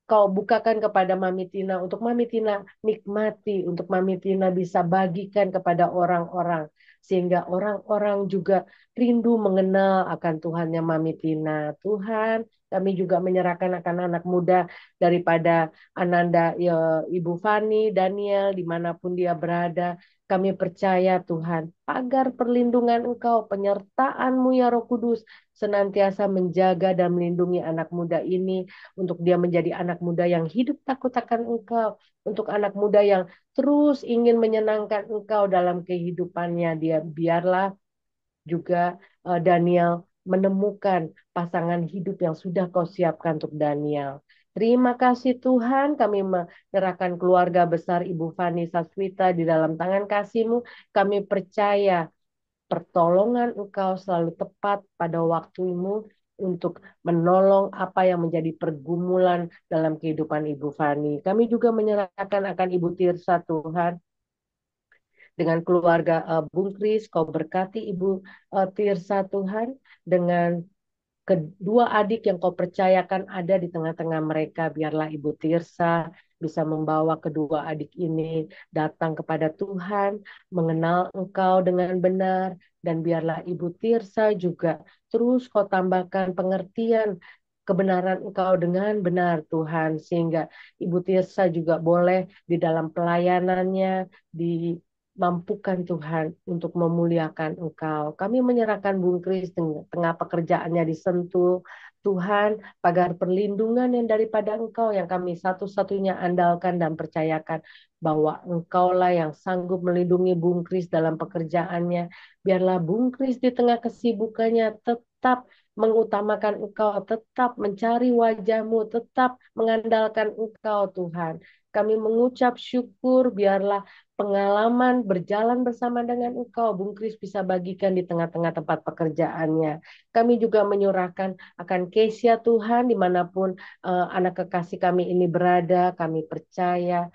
kau bukakan kepada Mami Tina, untuk Mami Tina nikmati, untuk Mami Tina bisa bagikan kepada orang-orang, sehingga orang-orang juga rindu mengenal akan Tuhannya Mami Tina. Tuhan, kami juga menyerahkan akan anak muda daripada Ananda, ya, Ibu Fani, Daniel, dimanapun dia berada. Kami percaya Tuhan, agar perlindungan Engkau, penyertaan-Mu ya Roh Kudus, senantiasa menjaga dan melindungi anak muda ini, untuk dia menjadi anak muda yang hidup takut akan Engkau, untuk anak muda yang terus ingin menyenangkan Engkau dalam kehidupannya. Dia biarlah juga Daniel menemukan pasangan hidup yang sudah kau siapkan untuk Daniel. Terima kasih Tuhan, kami menyerahkan keluarga besar Ibu Fani Saswita di dalam tangan kasih-Mu. Kami percaya pertolongan Engkau selalu tepat pada waktu-Mu untuk menolong apa yang menjadi pergumulan dalam kehidupan Ibu Fani. Kami juga menyerahkan akan Ibu Tirsa Tuhan, dengan keluarga Bung Kris, kau berkati Ibu Tirsa Tuhan, dengan kedua adik yang kau percayakan ada di tengah-tengah mereka. Biarlah Ibu Tirsa bisa membawa kedua adik ini datang kepada Tuhan, mengenal Engkau dengan benar, dan biarlah Ibu Tirsa juga terus kau tambahkan pengertian kebenaran Engkau dengan benar Tuhan, sehingga Ibu Tirsa juga boleh di dalam pelayanannya dimampukan Tuhan untuk memuliakan Engkau. Kami menyerahkan Bung Kris tengah pekerjaannya disentuh Tuhan, pagar perlindungan yang daripada Engkau yang kami satu-satunya andalkan dan percayakan, bahwa Engkaulah yang sanggup melindungi Bung Kris dalam pekerjaannya. Biarlah Bung Kris di tengah kesibukannya tetap mengutamakan Engkau, tetap mencari wajah-Mu, tetap mengandalkan Engkau Tuhan. Kami mengucap syukur, biarlah pengalaman berjalan bersama dengan Engkau, Bung Kris bisa bagikan di tengah-tengah tempat pekerjaannya. Kami juga menyurahkan akan Kesia Tuhan, dimanapun anak kekasih kami ini berada, kami percaya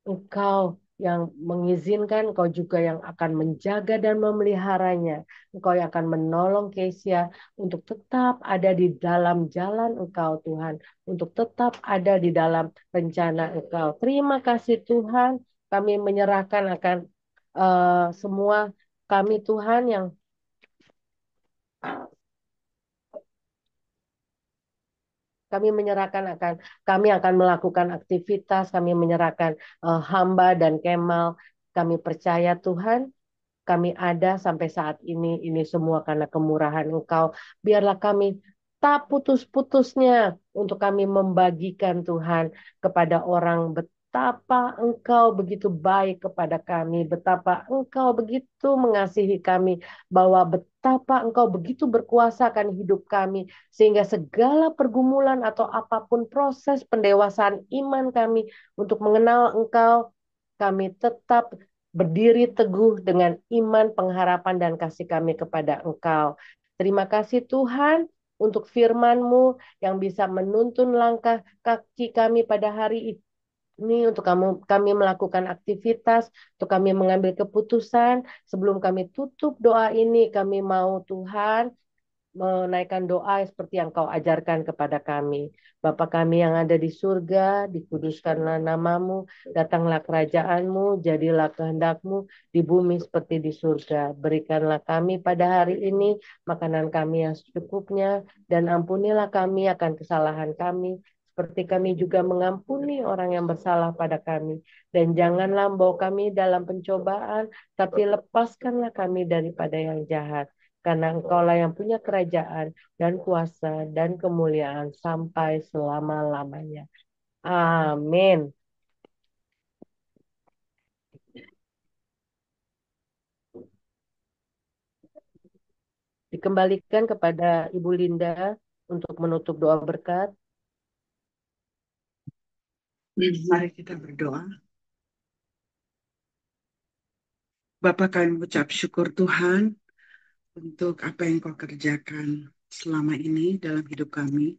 Engkau yang mengizinkan, Engkau juga yang akan menjaga dan memeliharanya. Engkau yang akan menolong Kesia untuk tetap ada di dalam jalan Engkau Tuhan, untuk tetap ada di dalam rencana Engkau. Terima kasih Tuhan, kami menyerahkan akan semua kami Tuhan yang kami menyerahkan akan, kami akan melakukan aktivitas, kami menyerahkan hamba dan Kemal. Kami percaya Tuhan, kami ada sampai saat ini semua karena kemurahan Engkau. Biarlah kami tak putus-putusnya untuk kami membagikan Tuhan kepada orang, betapa Engkau begitu baik kepada kami, betapa Engkau begitu mengasihi kami, bahwa betapa Engkau begitu berkuasa akan hidup kami, sehingga segala pergumulan atau apapun proses pendewasaan iman kami untuk mengenal Engkau, kami tetap berdiri teguh dengan iman, pengharapan, dan kasih kami kepada Engkau. Terima kasih Tuhan untuk firman-Mu yang bisa menuntun langkah kaki kami pada hari ini, untuk kami melakukan aktivitas, untuk kami mengambil keputusan. Sebelum kami tutup doa ini, kami mau Tuhan menaikkan doa seperti yang kau ajarkan kepada kami. Bapa kami yang ada di surga, dikuduskanlah namamu, datanglah kerajaanmu, jadilah kehendakmu di bumi seperti di surga. Berikanlah kami pada hari ini makanan kami yang secukupnya, dan ampunilah kami akan kesalahan kami, seperti kami juga mengampuni orang yang bersalah pada kami. Dan janganlah membawa kami dalam pencobaan, tapi lepaskanlah kami daripada yang jahat. Karena engkaulah yang punya kerajaan dan kuasa dan kemuliaan sampai selama-lamanya. Amin. Dikembalikan kepada Ibu Linda untuk menutup doa berkat. Mari kita berdoa. Bapa, kami mengucap syukur Tuhan untuk apa yang kau kerjakan selama ini dalam hidup kami.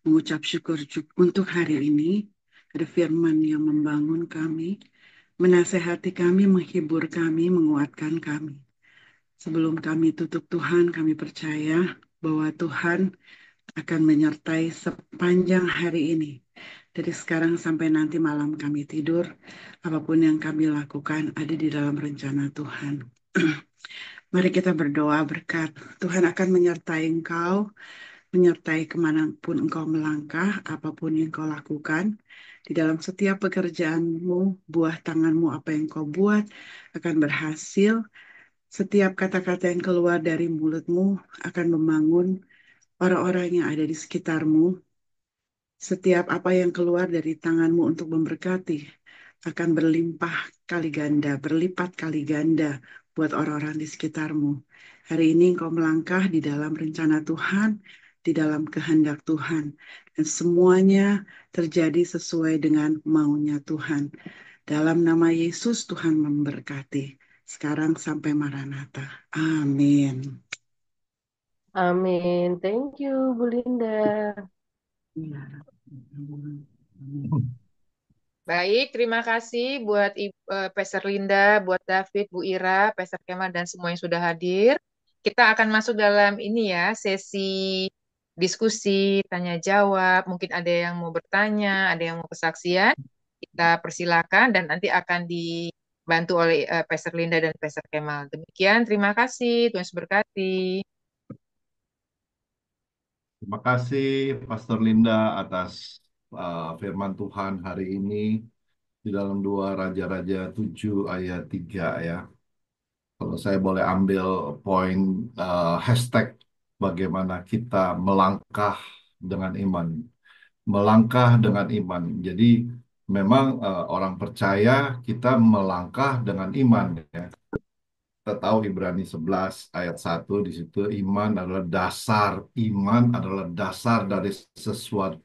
Mengucap syukur untuk hari ini. Ada firman yang membangun kami, menasehati kami, menghibur kami, menguatkan kami. Sebelum kami tutup Tuhan, kami percaya bahwa Tuhan akan menyertai sepanjang hari ini. Dari sekarang sampai nanti malam kami tidur, apapun yang kami lakukan ada di dalam rencana Tuhan. Mari kita berdoa berkat. Tuhan akan menyertai engkau, menyertai kemanapun engkau melangkah, apapun yang kau lakukan. Di dalam setiap pekerjaanmu, buah tanganmu, apa yang kau buat akan berhasil. Setiap kata-kata yang keluar dari mulutmu akan membangun orang-orang yang ada di sekitarmu. Setiap apa yang keluar dari tanganmu untuk memberkati akan berlimpah kali ganda, berlipat kali ganda buat orang-orang di sekitarmu. Hari ini engkau melangkah di dalam rencana Tuhan, di dalam kehendak Tuhan. Dan semuanya terjadi sesuai dengan maunya Tuhan. Dalam nama Yesus Tuhan memberkati. Sekarang sampai Maranatha. Amin. Amin. Thank you, Bu Linda. Ya. Baik, terima kasih buat Pastor Linda, buat David, Bu Ira, Pastor Kemal, dan semua yang sudah hadir. Kita akan masuk dalam ini ya, sesi diskusi, tanya jawab. Mungkin ada yang mau bertanya, ada yang mau kesaksian. Kita persilakan dan nanti akan dibantu oleh Pastor Linda dan Pastor Kemal. Demikian, terima kasih. Tuhan Yesus berkati. Terima kasih Pastor Linda atas firman Tuhan hari ini di dalam 2 Raja-Raja 7 ayat 3 ya. Kalau saya boleh ambil poin hashtag bagaimana kita melangkah dengan iman. Melangkah dengan iman. Jadi memang orang percaya kita melangkah dengan iman ya. Kita tahu Ibrani 11 ayat 1 di situ iman adalah dasar dari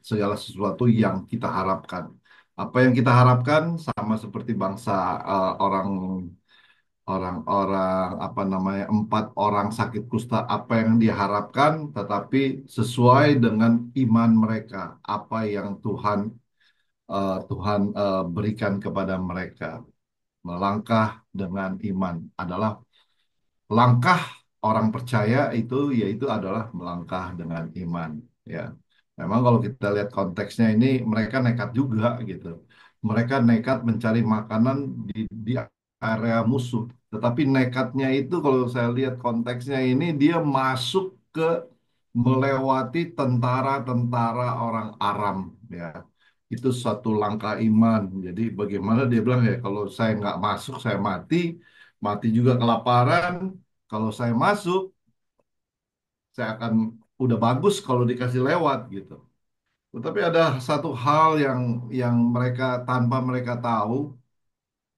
segala sesuatu yang kita harapkan. Apa yang kita harapkan sama seperti bangsa orang-orang apa namanya 4 orang sakit kusta, apa yang diharapkan tetapi sesuai dengan iman mereka, apa yang Tuhan berikan kepada mereka. Melangkah dengan iman adalah langkah orang percaya itu yaitu adalah melangkah dengan iman ya. Memang kalau kita lihat konteksnya ini mereka nekat juga gitu. Mereka nekat mencari makanan di area musuh. Tetapi nekatnya itu kalau saya lihat konteksnya ini dia masuk ke melewati tentara-tentara orang Aram ya. Itu suatu langkah iman. Jadi bagaimana dia bilang ya kalau saya nggak masuk saya mati, mati juga kelaparan. Kalau saya masuk, saya akan udah bagus kalau dikasih lewat gitu. Tetapi ada satu hal yang mereka tanpa mereka tahu,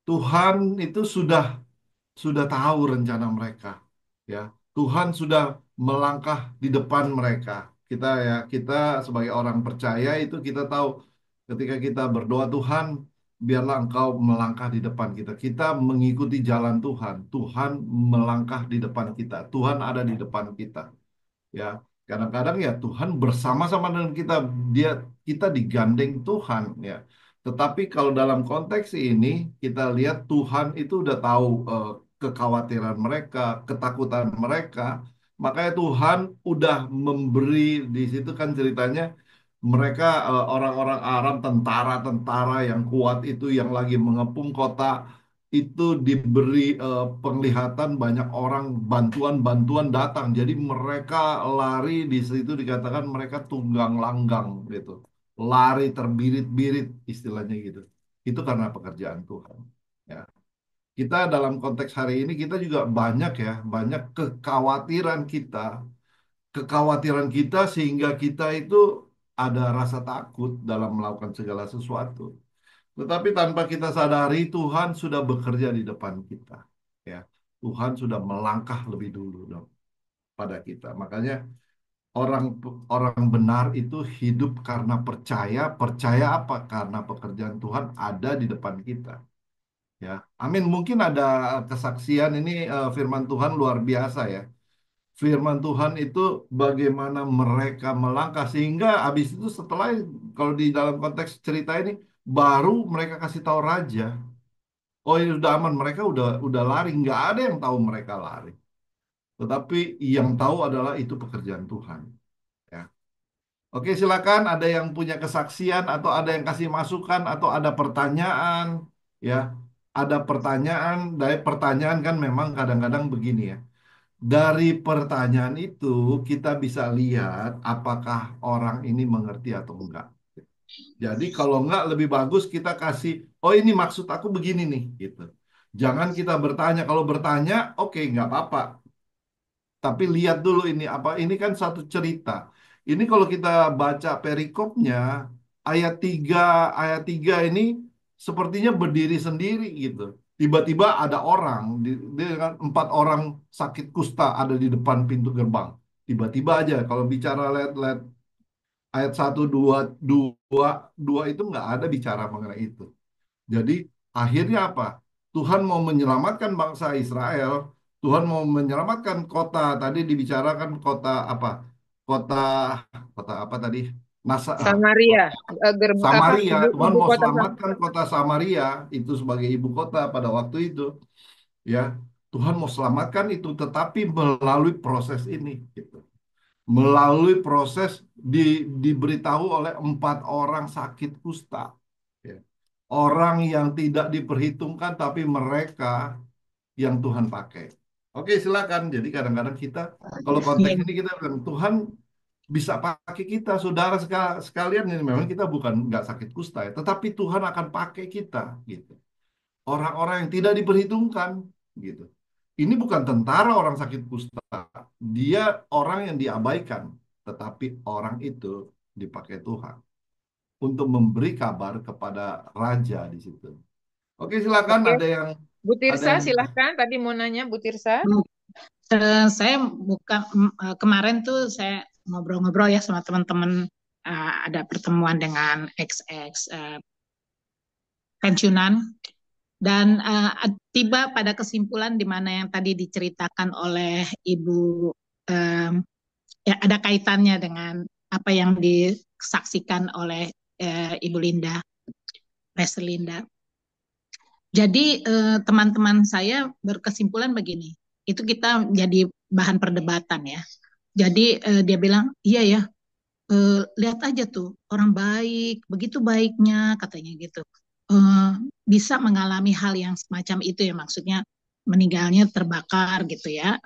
Tuhan itu sudah tahu rencana mereka, ya. Tuhan sudah melangkah di depan mereka. Kita sebagai orang percaya itu kita tahu ketika kita berdoa Tuhan, biarlah Engkau melangkah di depan kita. Kita mengikuti jalan Tuhan. Tuhan melangkah di depan kita. Tuhan ada di depan kita. Ya, kadang-kadang ya Tuhan bersama-sama dengan kita digandeng Tuhan ya. Tetapi kalau dalam konteks ini kita lihat Tuhan itu udah tahu kekhawatiran mereka, ketakutan mereka, Makanya Tuhan udah memberi di situ kan ceritanya mereka orang-orang Aram tentara-tentara yang kuat itu yang lagi mengepung kota itu diberi penglihatan banyak orang bantuan-bantuan datang. Jadi mereka lari di situ dikatakan mereka tunggang langgang gitu. Lari terbirit-birit istilahnya gitu. Itu karena pekerjaan Tuhan. Ya. Kita dalam konteks hari ini kita juga banyak ya, banyak kekhawatiran kita sehingga kita itu ada rasa takut dalam melakukan segala sesuatu. Tetapi tanpa kita sadari Tuhan sudah bekerja di depan kita. Ya, Tuhan sudah melangkah lebih dulu dong pada kita. Makanya orang orang benar itu hidup karena percaya, percaya apa? Karena pekerjaan Tuhan ada di depan kita. Ya, amin. Mungkin ada kesaksian ini firman Tuhan luar biasa ya. Firman Tuhan itu bagaimana mereka melangkah sehingga habis itu setelah kalau di dalam konteks cerita ini baru mereka kasih tahu raja, oh ini udah aman, mereka udah lari, nggak ada yang tahu mereka lari. Tetapi yang tahu adalah itu pekerjaan Tuhan. Ya. Oke, silakan ada yang punya kesaksian atau ada yang kasih masukan atau ada pertanyaan, ya. Ada pertanyaan, dari pertanyaan kan memang kadang-kadang begini ya. Dari pertanyaan itu kita bisa lihat apakah orang ini mengerti atau enggak. Jadi kalau enggak lebih bagus kita kasih, oh ini maksud aku begini nih, gitu. Jangan kita bertanya. Kalau bertanya, oke nggak apa-apa. Tapi lihat dulu ini apa. Ini kan satu cerita. Ini kalau kita baca perikopnya ayat 3 ini sepertinya berdiri sendiri gitu. Tiba-tiba ada orang, dia kan 4 orang sakit kusta ada di depan pintu gerbang. Tiba-tiba aja kalau bicara lihat ayat 1, 2, 2 itu nggak ada bicara mengenai itu. Jadi akhirnya apa? Tuhan mau menyelamatkan bangsa Israel. Tuhan mau menyelamatkan kota. Tadi dibicarakan kota apa? Kota kota apa tadi? Samaria, apa Samaria. Tuhan ibu mau kota selamatkan kota Samaria itu sebagai ibu kota pada waktu itu. Ya, Tuhan mau selamatkan itu, tetapi melalui proses ini. Gitu. Melalui proses diberitahu oleh 4 orang sakit kusta. Ya. Orang yang tidak diperhitungkan, tapi mereka yang Tuhan pakai. Oke, silakan. Jadi kadang-kadang kita, kalau konteks ini kita bilang, Tuhan bisa pakai kita, saudara sekalian ini memang kita bukan nggak sakit kusta ya, tetapi Tuhan akan pakai kita, gitu. Orang-orang yang tidak diperhitungkan, gitu. Ini bukan tentara orang sakit kusta, dia orang yang diabaikan, tetapi orang itu dipakai Tuhan untuk memberi kabar kepada raja di situ. Oke, silakan Oke, ada yang Bu ada Tirsa yang silahkan. Tadi mau nanya Bu Tirsa. Saya bukan kemarin tuh saya ngobrol-ngobrol ya sama teman-teman, ada pertemuan dengan ex-ex pensiunan dan tiba pada kesimpulan di mana yang tadi diceritakan oleh Ibu, em, ya ada kaitannya dengan apa yang disaksikan oleh Ibu Linda, Pastor Linda. Jadi teman-teman saya berkesimpulan begini, itu kita jadi bahan perdebatan ya. Jadi dia bilang, iya ya, lihat aja tuh orang baik, begitu baiknya katanya gitu. Bisa mengalami hal yang semacam itu ya, maksudnya meninggalnya terbakar gitu ya,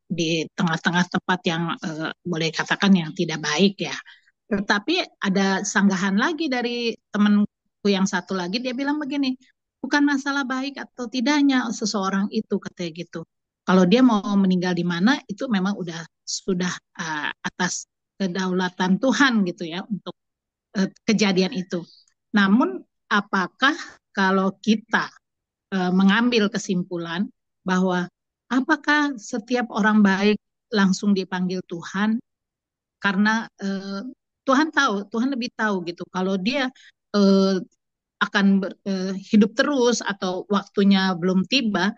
di tengah-tengah tempat yang boleh katakan yang tidak baik ya. Tetapi ada sanggahan lagi dari temanku yang satu lagi, dia bilang begini, bukan masalah baik atau tidaknya seseorang itu katanya gitu. Kalau dia mau meninggal di mana itu memang sudah atas kedaulatan Tuhan gitu ya untuk kejadian itu. Namun apakah kalau kita mengambil kesimpulan bahwa apakah setiap orang baik langsung dipanggil Tuhan karena Tuhan lebih tahu gitu kalau dia eh, akan hidup terus atau waktunya belum tiba,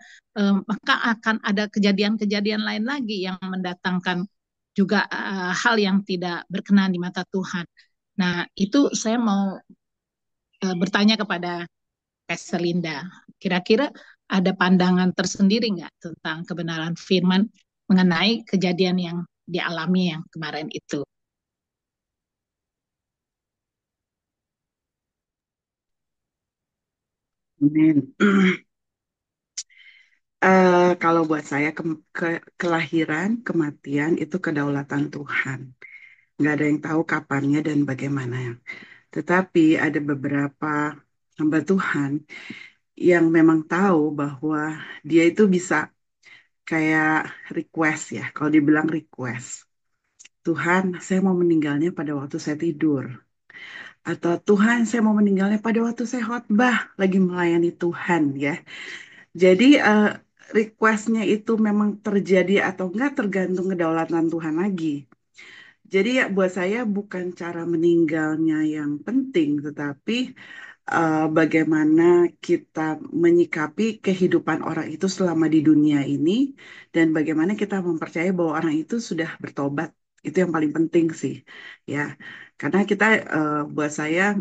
maka akan ada kejadian-kejadian lain lagi yang mendatangkan juga hal yang tidak berkenan di mata Tuhan. Nah, itu saya mau bertanya kepada Pastor Linda. Kira-kira ada pandangan tersendiri nggak tentang kebenaran firman mengenai kejadian yang dialami yang kemarin itu. Amin. Kalau buat saya kelahiran, kematian itu kedaulatan Tuhan. Nggak ada yang tahu kapannya dan bagaimana. Tetapi ada beberapa hamba Tuhan yang memang tahu bahwa dia itu bisa kayak request ya. Kalau dibilang request, Tuhan, saya mau meninggalnya pada waktu saya tidur. Atau Tuhan, saya mau meninggalnya pada waktu saya khotbah lagi melayani Tuhan ya. Jadi requestnya itu memang terjadi atau enggak tergantung kedaulatan Tuhan lagi. Jadi ya buat saya bukan cara meninggalnya yang penting, tetapi bagaimana kita menyikapi kehidupan orang itu selama di dunia ini dan bagaimana kita mempercayai bahwa orang itu sudah bertobat. Itu yang paling penting sih, ya. Karena kita buat saya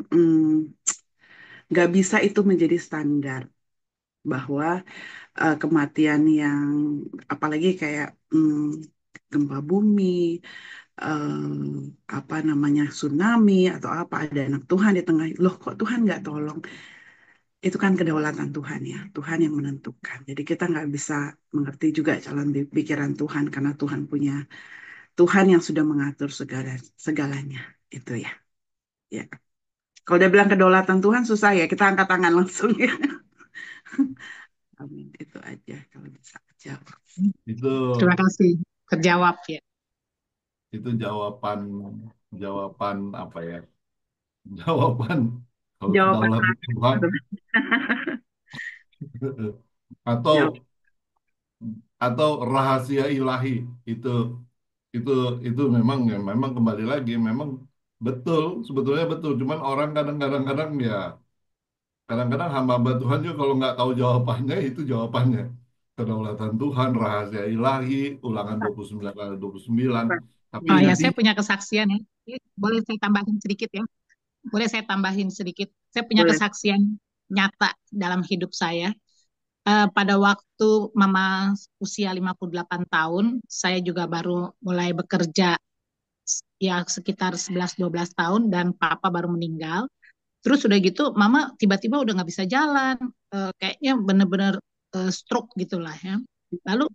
nggak bisa itu menjadi standar bahwa kematian yang apalagi kayak gempa bumi, apa namanya tsunami atau apa ada anak Tuhan di tengah, loh kok Tuhan nggak tolong? Itu kan kedaulatan Tuhan ya, Tuhan yang menentukan. Jadi kita nggak bisa mengerti juga jalan pikiran Tuhan karena Tuhan punya Tuhan yang sudah mengatur segalanya itu ya. Ya. Kalau udah bilang kedaulatan Tuhan susah ya, kita angkat tangan langsung ya. Amin. Itu aja kalau bisa jawab. Itu Terima kasih. Terjawab ya. itu jawaban jawaban apa ya? Jawaban kalau Jawaban kedaulatan Tuhan atau jawab. atau rahasia ilahi itu itu itu memang ya memang kembali lagi memang betul sebetulnya betul cuman orang kadang-kadang ya kadang-kadang hamba-hamba Tuhan juga kalau nggak tahu jawabannya itu jawabannya kedaulatan Tuhan rahasia ilahi Ulangan 29 ayat 29 tapi Oh ya, nanti saya punya kesaksian ya. Boleh saya tambahin sedikit ya? Boleh saya tambahin sedikit? Saya punya Boleh. kesaksian nyata dalam hidup saya. Pada waktu Mama usia 58 tahun, saya juga baru mulai bekerja ya sekitar 11-12 tahun dan Papa baru meninggal. Terus udah gitu Mama tiba-tiba udah nggak bisa jalan, kayaknya bener-bener stroke gitulah ya. Lalu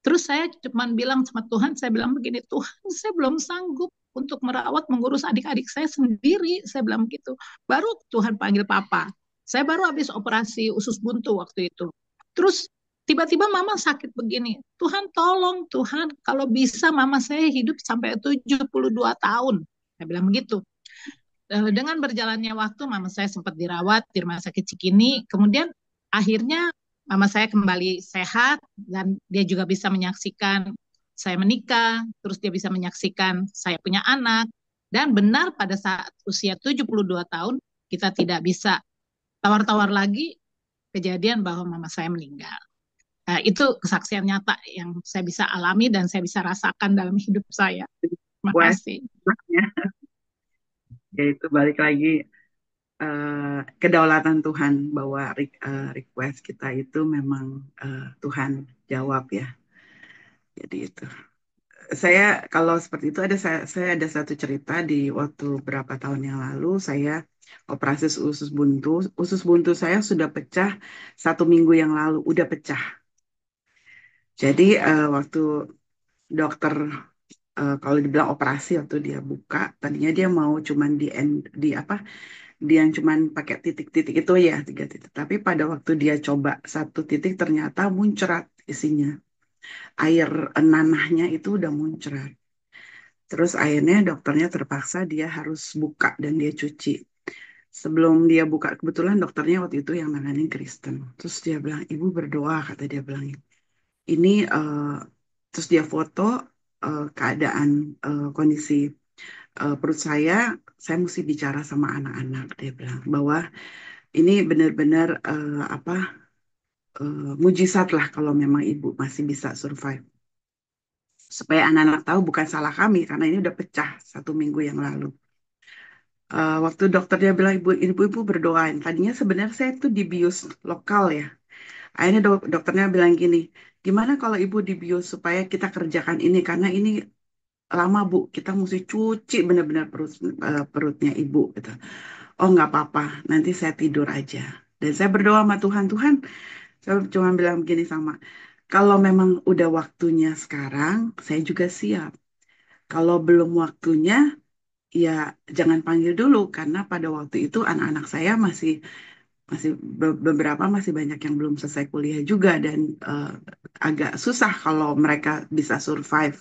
terus saya cuman bilang sama Tuhan, saya bilang begini, Tuhan saya belum sanggup untuk merawat, mengurus adik-adik saya sendiri. Saya bilang begitu. Baru Tuhan panggil Papa. Saya baru habis operasi usus buntu waktu itu. Terus tiba-tiba Mama sakit begini. Tuhan tolong, Tuhan kalau bisa Mama saya hidup sampai 72 tahun. Saya bilang begitu. Dengan berjalannya waktu, Mama saya sempat dirawat di Rumah Sakit Cikini. Kemudian akhirnya Mama saya kembali sehat dan dia juga bisa menyaksikan saya menikah, terus dia bisa menyaksikan saya punya anak. Dan benar pada saat usia 72 tahun, kita tidak bisa tawar-tawar lagi kejadian bahwa Mama saya meninggal. Itu kesaksian nyata yang saya bisa alami dan saya bisa rasakan dalam hidup saya. Terima Wah, kasih. ya itu balik lagi kedaulatan Tuhan bahwa request kita itu memang Tuhan jawab ya. Jadi itu. Saya kalau seperti itu saya ada satu cerita di waktu berapa tahun yang lalu saya operasi usus buntu. Usus buntu saya sudah pecah 1 minggu yang lalu, udah pecah. Jadi waktu dokter kalau dibilang operasi waktu dia buka, tadinya dia mau cuman di apa? Dia yang cuman pakai titik-titik itu ya 3 titik. Tapi pada waktu dia coba 1 titik ternyata muncrat isinya. Air nanahnya itu udah muncrat. Terus akhirnya dokternya terpaksa dia harus buka dan dia cuci. Sebelum dia buka, kebetulan dokternya waktu itu yang nanganin Kristen. Terus dia bilang, ibu berdoa, kata dia bilang. Ini, terus dia foto keadaan kondisi perut saya mesti bicara sama anak-anak. Dia bilang bahwa ini benar-benar apa mujizat lah kalau memang ibu masih bisa survive. Supaya anak-anak tahu bukan salah kami karena ini udah pecah 1 minggu yang lalu. Waktu dokternya bilang ibu-ibu berdoain. Tadinya sebenarnya saya itu di bius lokal ya. Akhirnya dokternya bilang gini, gimana kalau ibu dibius supaya kita kerjakan ini karena ini lama bu, kita mesti cuci benar-benar perutnya ibu gitu. Oh nggak apa-apa, nanti saya tidur aja. Dan saya berdoa sama Tuhan, Tuhan, saya cuma bilang begini sama, kalau memang udah waktunya sekarang, saya juga siap. Kalau belum waktunya, ya jangan panggil dulu karena pada waktu itu anak-anak saya masih masih beberapa masih banyak yang belum selesai kuliah juga dan agak susah kalau mereka bisa survive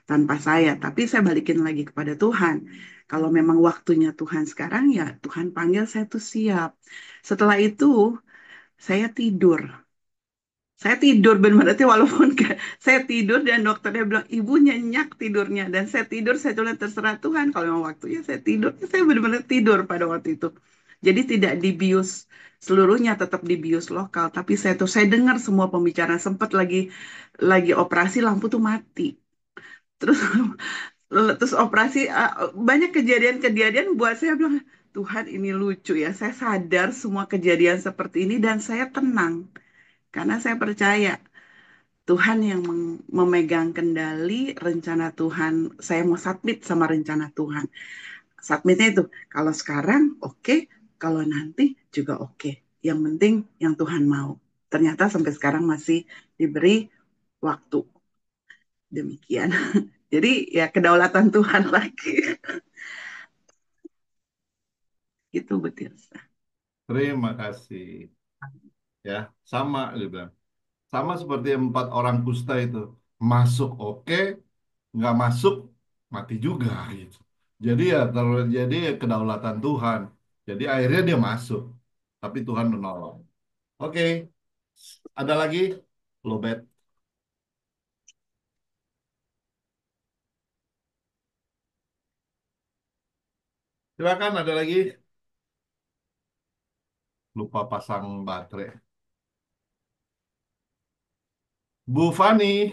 tanpa saya. Tapi saya balikin lagi kepada Tuhan. Kalau memang waktunya Tuhan sekarang ya Tuhan panggil saya tuh siap. Setelah itu saya tidur. Saya tidur benar-benar walaupun saya tidur dan dokternya bilang ibu nyenyak tidurnya dan saya tidur saya bilang terserah Tuhan kalau memang waktunya saya tidur saya benar-benar tidur pada waktu itu. Jadi tidak dibius seluruhnya tetap dibius lokal tapi saya dengar semua pembicaraan sempat lagi operasi lampu tuh mati. Terus terus operasi banyak kejadian-kejadian buat saya bilang Tuhan ini lucu ya. Saya sadar semua kejadian seperti ini dan saya tenang karena saya percaya Tuhan yang memegang kendali rencana Tuhan. Saya mau submit sama rencana Tuhan. Submitnya itu, kalau sekarang oke, kalau nanti juga oke. Yang penting yang Tuhan mau. Ternyata sampai sekarang masih diberi waktu. Demikian. Jadi ya kedaulatan Tuhan lagi. Gitu betul. Terima kasih. Ya, sama dia bilang. Sama seperti 4 orang kusta itu. Masuk oke, nggak masuk mati juga gitu. Jadi ya terjadi kedaulatan Tuhan. Jadi akhirnya dia masuk. Tapi Tuhan menolong. Oke, ada lagi? Lobet. Silakan ada lagi. Lupa pasang baterai. Bu Fani,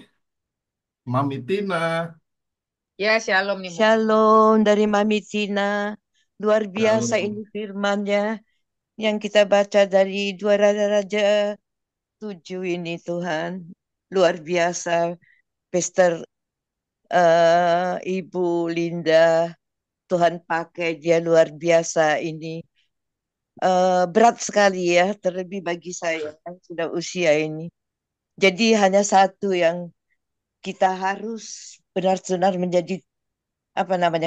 Mami Tina, Ya, shalom nih, Bu. Shalom dari Mami Tina. Luar biasa shalom. ini firman-Nya yang kita baca dari 2 Raja 7 ini Tuhan. Luar biasa. Pastor Ibu Linda, Tuhan pakai dia luar biasa ini. Berat sekali ya, terlebih bagi saya yang sudah usia ini. Jadi hanya satu yang kita harus benar-benar menjadi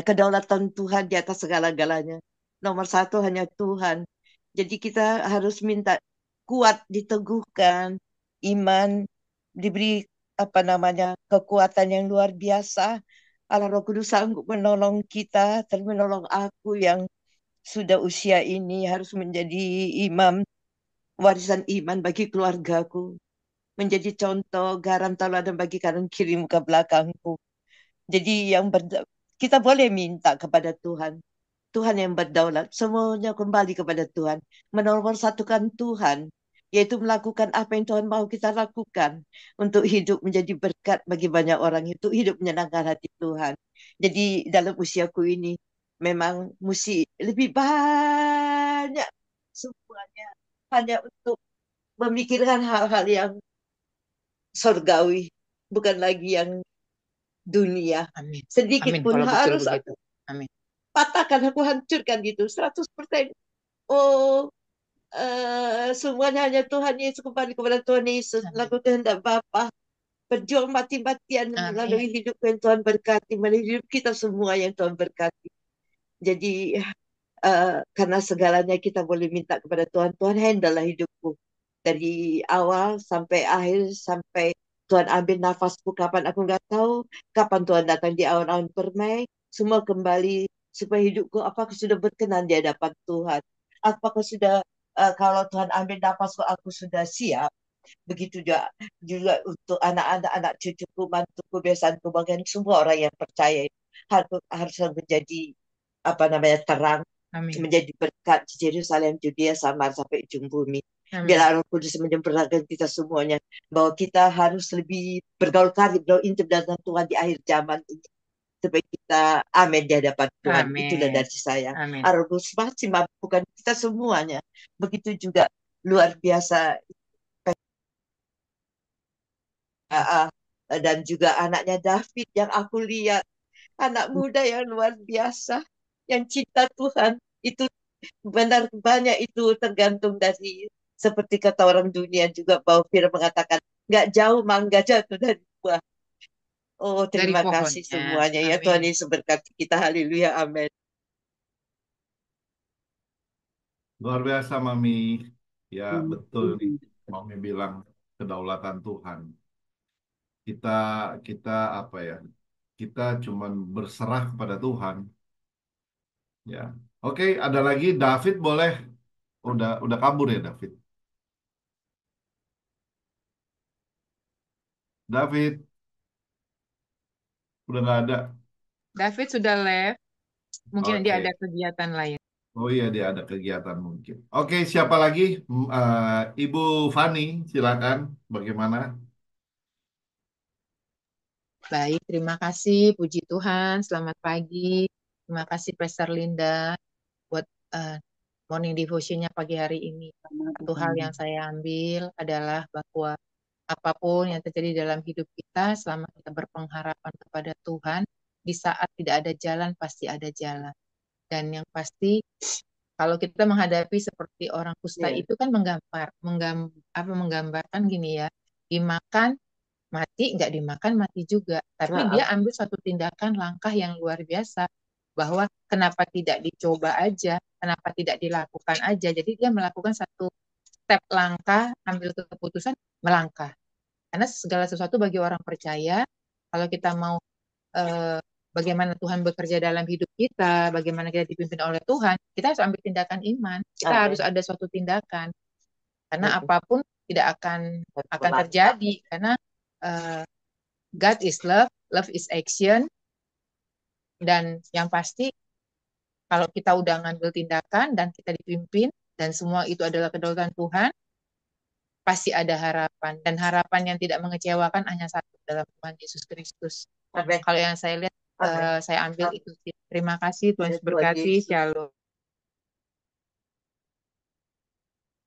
kedaulatan Tuhan di atas segala-galanya. Nomor satu hanya Tuhan. Jadi kita harus minta kuat, diteguhkan, iman, diberi kekuatan yang luar biasa. Allah Roh Kudus sanggup menolong kita, menolong aku yang sudah usia ini harus menjadi imam, warisan iman bagi keluargaku, menjadi contoh garam teladan bagi kanan kiri muka belakangku. Jadi kita boleh minta kepada Tuhan. Tuhan yang berdaulat. Semuanya kembali kepada Tuhan. Menomorsatukan Tuhan. Yaitu melakukan apa yang Tuhan mau kita lakukan. Untuk hidup menjadi berkat bagi banyak orang. Itu hidup menyenangkan hati Tuhan. Jadi dalam usiaku ini. Memang mesti lebih banyak. Semuanya. Hanya untuk memikirkan hal-hal yang surgawi. Bukan lagi yang dunia. Amin. Sedikit Amin. pun Kalau betul harus begitu. Amin. patahkan, aku hancurkan gitu 100%. Oh, semuanya hanya Tuhan Yesus, kembali kepada Tuhan Yesus. Amin. Lakukan kehendak Bapa. Berjuang mati-matian melalui Amin. hidup yang Tuhan berkati, melalui hidup kita semua yang Tuhan berkati. Jadi karena segalanya kita boleh minta kepada Tuhan. Tuhan handle lah hidupku dari awal sampai akhir, sampai Tuhan ambil nafasku kapan aku nggak tahu, kapan Tuhan datang di awan-awan permai, semua kembali supaya hidupku apakah sudah berkenan di hadapan Tuhan, apakah sudah kalau Tuhan ambil nafasku aku sudah siap. Begitu juga untuk anak-anak, anak cucuku, mantuku, besanku, bahkan semua orang yang percaya harus menjadi terang, Amin. menjadi berkat di Yerusalem, Judea, Samar sampai ujung bumi. Amin. Biarlah Roh Kudus menyempurnakan kita semuanya, bahwa kita harus lebih bergaul karib, berintip dengan Tuhan di akhir zaman ini, supaya kita amin di hadapan Tuhan. Amin. Itulah dari saya. Amin. Roh Kudus masih mampukan kita semuanya. Begitu juga luar biasa Ah, dan juga anaknya David yang aku lihat, anak muda yang luar biasa, yang cinta Tuhan. Itu benar banyak itu tergantung dari, seperti kata orang dunia juga, bahwa Fir mengatakan nggak jauh mangga jatuh dari buah. Oh, Dari terima kasih pohonnya. semuanya ya, Amin. Tuhan Yesus berkati kita. Haleluya, amin. Luar biasa, Mami. Ya, betul nih. Mami bilang kedaulatan Tuhan. Kita kita apa ya? Kita cuman berserah kepada Tuhan. Ya. Oke, ada lagi David boleh. Udah kabur ya David. David udah nggak ada. David sudah left. Mungkin dia ada Oke. kegiatan lain. Oh iya dia ada kegiatan mungkin. Oke, siapa lagi? Ibu Fani, silakan. Bagaimana? Baik, terima kasih. Puji Tuhan. Selamat pagi. Terima kasih Pastor Linda buat eh, morning devotion-nya pagi hari ini. Satu hal yang saya ambil adalah bahwa apapun yang terjadi dalam hidup kita, selama kita berpengharapan kepada Tuhan, di saat tidak ada jalan, pasti ada jalan. Dan yang pasti, kalau kita menghadapi seperti orang kusta itu kan menggambarkan gini ya, dimakan mati, nggak dimakan mati juga. Tapi dia ambil satu tindakan langkah yang luar biasa, bahwa kenapa tidak dicoba aja, kenapa tidak dilakukan aja. Jadi dia melakukan satu step langkah, ambil keputusan, melangkah. Karena segala sesuatu bagi orang percaya, kalau kita mau eh, bagaimana Tuhan bekerja dalam hidup kita, bagaimana kita dipimpin oleh Tuhan, kita harus ambil tindakan iman. Kita harus ada suatu tindakan. Karena apapun tidak akan terjadi. Karena eh, God is love, love is action, dan yang pasti kalau kita udah ngambil tindakan dan kita dipimpin dan semua itu adalah kedaulatan Tuhan, pasti ada harapan. Dan harapan yang tidak mengecewakan hanya satu, dalam Tuhan Yesus Kristus. Kalau yang saya lihat, saya ambil itu. Terima kasih, Tuhan Yesus berkati. Shalom.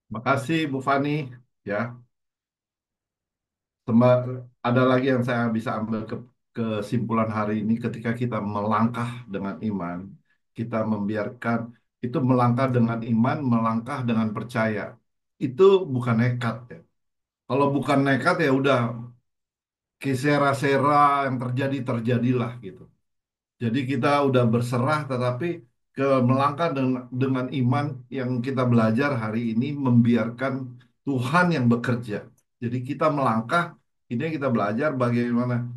Makasih Bu Fani. Ya, ada lagi yang saya bisa ambil kesimpulan hari ini ketika kita melangkah dengan iman, kita membiarkan itu melangkah dengan iman, melangkah dengan percaya. Itu bukan nekat ya. Kalau bukan nekat ya udah kisera-sera yang terjadilah gitu. Jadi kita udah berserah tetapi melangkah dengan iman yang kita belajar hari ini membiarkan Tuhan yang bekerja. Jadi kita melangkah, ini yang kita belajar bagaimana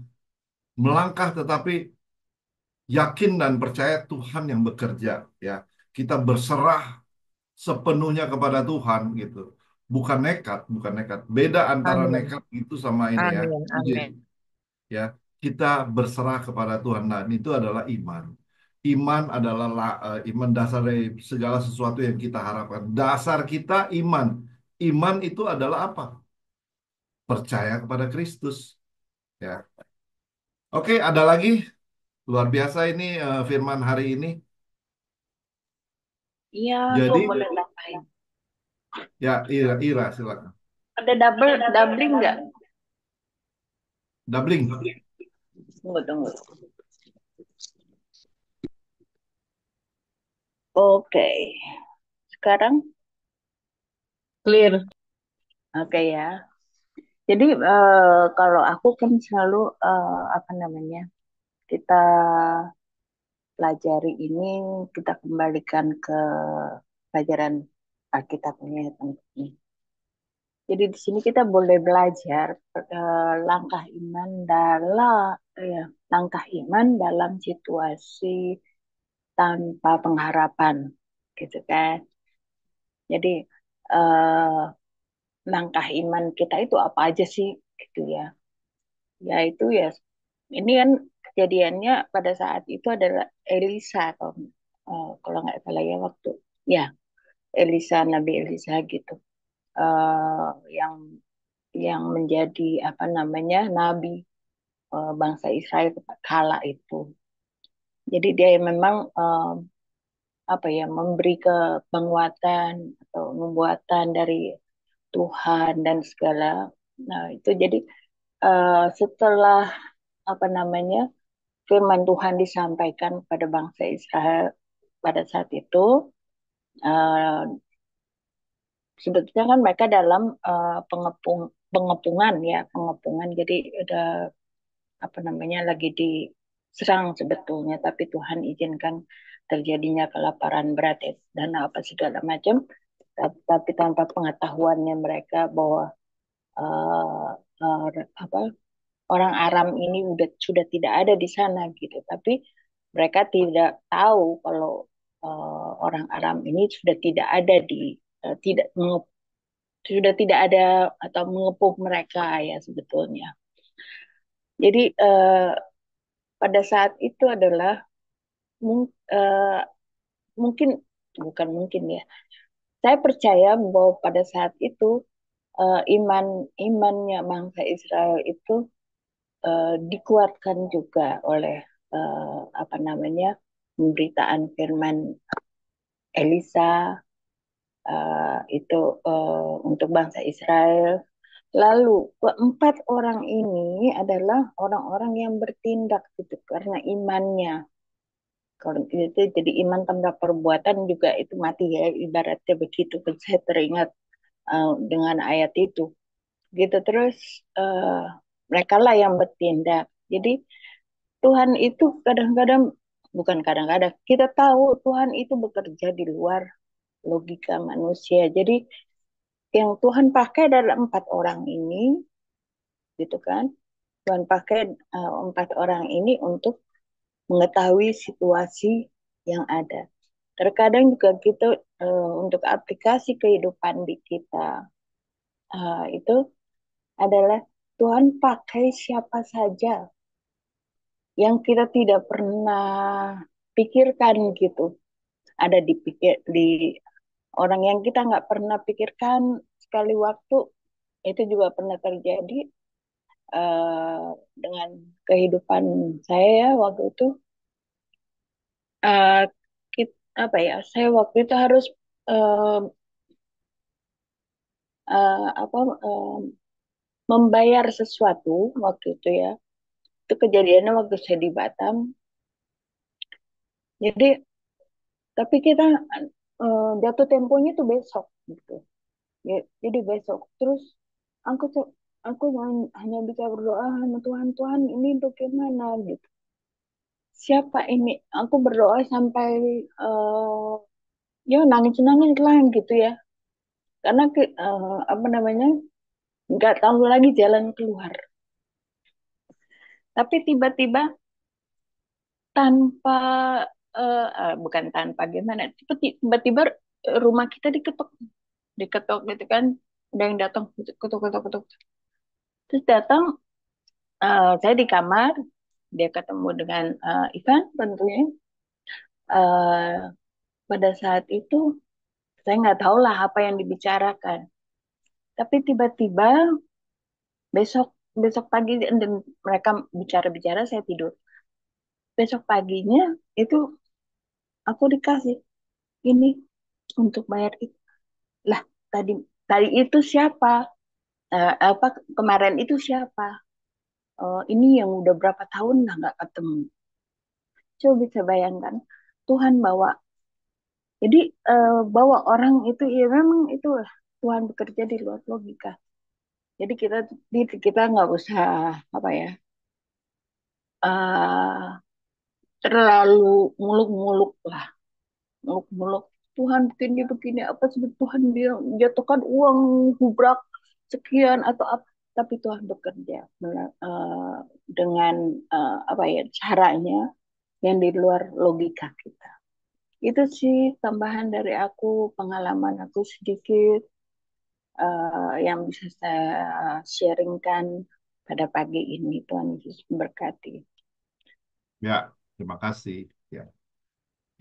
melangkah tetapi yakin dan percaya Tuhan yang bekerja ya. Kita berserah sepenuhnya kepada Tuhan gitu. Bukan nekat. Beda antara Amin. nekat itu sama ini ya. Amin. Amin. Ya, kita berserah kepada Tuhan. Nah, itu adalah iman. Iman adalah iman dasar dari segala sesuatu yang kita harapkan. Dasar kita iman. Iman itu adalah apa? Percaya kepada Kristus. Ya. Oke, ada lagi luar biasa ini firman hari ini. Iya, Jadi, boleh tambahin. ya Ira silakan. Ada doubling nggak? Doubling. Tunggu. Oke, sekarang Clear. oke ya. Jadi kalau aku kan selalu apa namanya, kita pelajari ini, kita kembalikan ke pelajaran Alkitabnya tentunya. Jadi di sini kita boleh belajar langkah iman langkah iman dalam situasi tanpa pengharapan, gitu kan. Jadi eh, langkah iman kita itu apa aja sih, gitu ya. Yaitu ya, ini kan kejadiannya pada saat itu adalah Elisa, atau kalau nggak salah ya, waktu ya Elisa, Nabi Elisa gitu, yang menjadi apa namanya nabi bangsa Israel kala itu. Jadi dia memang apa ya, memberi penguatan atau nubuatan dari Tuhan dan segala. Nah, itu jadi setelah apa namanya firman Tuhan disampaikan pada bangsa Israel pada saat itu, eh, sebetulnya kan mereka dalam pengepungan ya, pengepungan. Jadi ada apa namanya lagi diserang sebetulnya, tapi Tuhan izinkan terjadinya kelaparan berat ya, dan apa segala macam, tapi tanpa pengetahuannya mereka bahwa uh, apa orang Aram ini sudah tidak ada di sana gitu, tapi mereka tidak tahu kalau orang Aram ini sudah tidak ada tidak sudah tidak ada atau mengepung mereka ya sebetulnya. Jadi pada saat itu adalah mung- eh, mungkin bukan mungkin ya. Saya percaya bahwa pada saat itu imannya bangsa Israel itu dikuatkan juga oleh apa namanya pemberitaan firman Elisa itu untuk bangsa Israel. Lalu keempat orang ini adalah orang-orang yang bertindak gitu karena imannya. Kalau itu jadi iman tanpa perbuatan juga itu mati ya ibaratnya begitu. Saya teringat dengan ayat itu. Gitu terus uh, mereka lah yang bertindak. Jadi Tuhan itu kadang-kadang bukan kadang-kadang kita tahu Tuhan itu bekerja di luar logika manusia. Jadi yang Tuhan pakai adalah empat orang ini, gitu kan? Tuhan pakai empat orang ini untuk mengetahui situasi yang ada. Terkadang juga kita untuk aplikasi kehidupan di kita itu adalah Tuhan pakai siapa saja yang kita tidak pernah pikirkan gitu. Ada di orang yang kita nggak pernah pikirkan sekali waktu itu juga pernah terjadi dengan kehidupan saya ya waktu itu. Uh, apa ya? Saya waktu itu harus uh, apa membayar sesuatu waktu itu ya. Itu kejadiannya waktu saya di Batam. Jadi tapi kita jatuh temponya tuh besok gitu. Ya, jadi besok terus aku tuh aku hanya bisa berdoa sama Tuhan, Tuhan ini bagaimana gitu. Siapa ini? Aku berdoa sampai ya nangis-nangis lah gitu ya. Karena apa namanya nggak tahu lagi jalan keluar. Tapi tiba-tiba tanpa bukan tanpa gimana, tiba-tiba rumah kita diketok, diketok gitu kan, ada yang datang ketuk ketuk ketuk. Terus datang, saya di kamar, dia ketemu dengan Ivan tentunya. Uh, pada saat itu saya nggak tahu lah apa yang dibicarakan. Tapi tiba-tiba besok besok pagi dan mereka bicara-bicara saya tidur. Besok paginya itu aku dikasih ini untuk bayar itu. Lah tadi tadi itu siapa? Apa kemarin itu siapa? Ini yang udah berapa tahun lah nggak ketemu. Coba bisa bayangkan Tuhan bawa. Jadi bawa orang itu ya memang itu Tuhan bekerja di luar logika. Jadi kita nggak usah apa ya uh, terlalu muluk-muluk lah, muluk-muluk. Tuhan begini begini apa sih Tuhan dia jatuhkan uang hubrak sekian atau apa. Tapi Tuhan bekerja dengan apa ya caranya yang di luar logika kita. Itu sih tambahan dari aku, pengalaman aku sedikit yang bisa saya sharingkan pada pagi ini. Tuhan Yesus memberkati. Ya, terima kasih. Ya,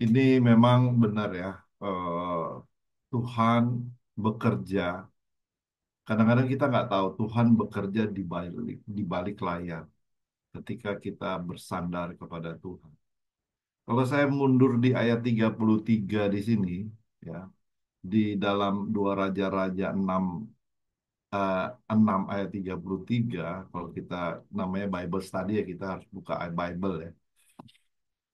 ini memang benar ya. eh, Tuhan bekerja. Kadang-kadang kita nggak tahu Tuhan bekerja di balik layar ketika kita bersandar kepada Tuhan. Kalau saya mundur di ayat 33 di sini, ya, di dalam 2 Raja-Raja 6 eh, 6 ayat 33, kalau kita namanya Bible study ya kita harus buka Bible ya.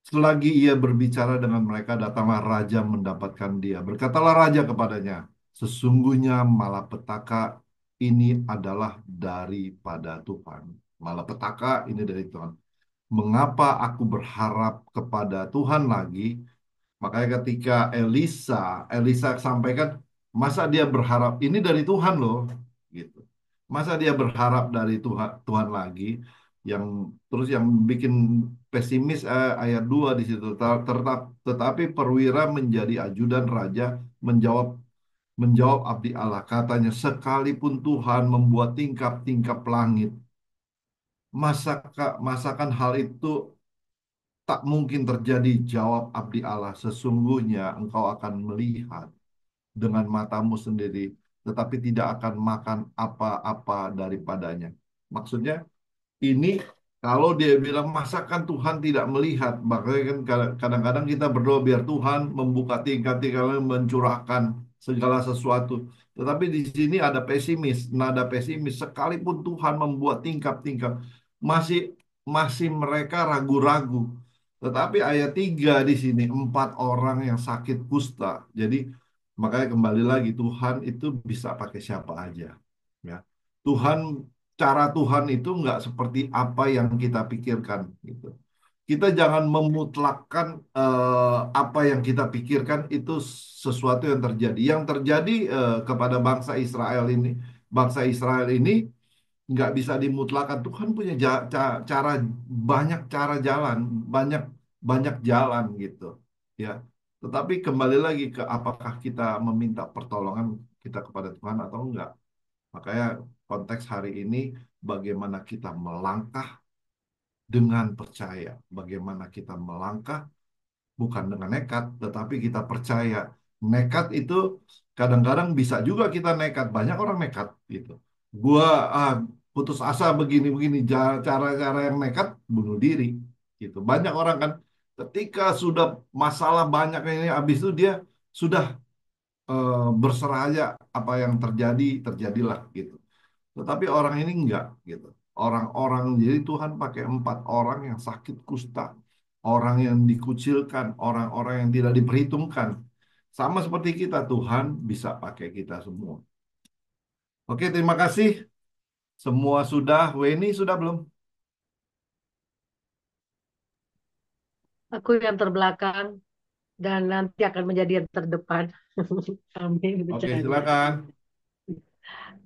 Selagi ia berbicara dengan mereka, datanglah raja mendapatkan dia. Berkatalah raja kepadanya, sesungguhnya malapetaka ini adalah daripada Tuhan. Malapetaka ini dari Tuhan. Mengapa aku berharap kepada Tuhan lagi? Makanya ketika Elisa sampaikan, masa dia berharap ini dari Tuhan loh, gitu. Masa dia berharap dari Tuhan lagi, yang terus yang bikin pesimis ayat 2 di situ. Tetapi perwira menjadi ajudan raja menjawab menjawab abdi Allah, katanya, sekalipun Tuhan membuat tingkap-tingkap langit, masakan hal itu tak mungkin terjadi, jawab abdi Allah. Sesungguhnya engkau akan melihat dengan matamu sendiri, tetapi tidak akan makan apa-apa daripadanya. Maksudnya, ini kalau dia bilang masakan Tuhan tidak melihat, makanya kan kadang-kadang kita berdoa biar Tuhan membuka tingkap-tingkap, mencurahkan segala sesuatu. Tetapi di sini ada pesimis, nada pesimis. Sekalipun Tuhan membuat tingkap-tingkap, masih masih mereka ragu-ragu. Tetapi ayat 3 di sini, 4 orang yang sakit kusta. Jadi makanya kembali lagi, Tuhan itu bisa pakai siapa aja. Ya. Tuhan Cara Tuhan itu nggak seperti apa yang kita pikirkan gitu. Kita jangan memutlakkan apa yang kita pikirkan itu sesuatu yang terjadi. Yang terjadi kepada bangsa Israel ini nggak bisa dimutlakan. Tuhan punya cara, banyak cara jalan, banyak banyak jalan gitu, ya. Tetapi kembali lagi ke apakah kita meminta pertolongan kita kepada Tuhan atau enggak. Makanya konteks hari ini bagaimana kita melangkah dengan percaya, bagaimana kita melangkah bukan dengan nekat, tetapi kita percaya. Nekat itu kadang-kadang bisa juga kita nekat. Banyak orang nekat gitu. Gua putus asa begini-begini, cara-cara yang nekat bunuh diri gitu. Banyak orang kan ketika sudah masalah banyak ini, habis itu dia sudah berserah aja, apa yang terjadi terjadilah gitu. Tetapi orang ini enggak gitu. Orang-orang, jadi Tuhan pakai 4 orang yang sakit kusta, orang yang dikucilkan, orang-orang yang tidak diperhitungkan. Sama seperti kita, Tuhan bisa pakai kita semua. Oke, terima kasih. Semua sudah. Weni sudah belum? Aku yang terbelakang dan nanti akan menjadi yang terdepan. Amin. Oke, Bercanda. silakan.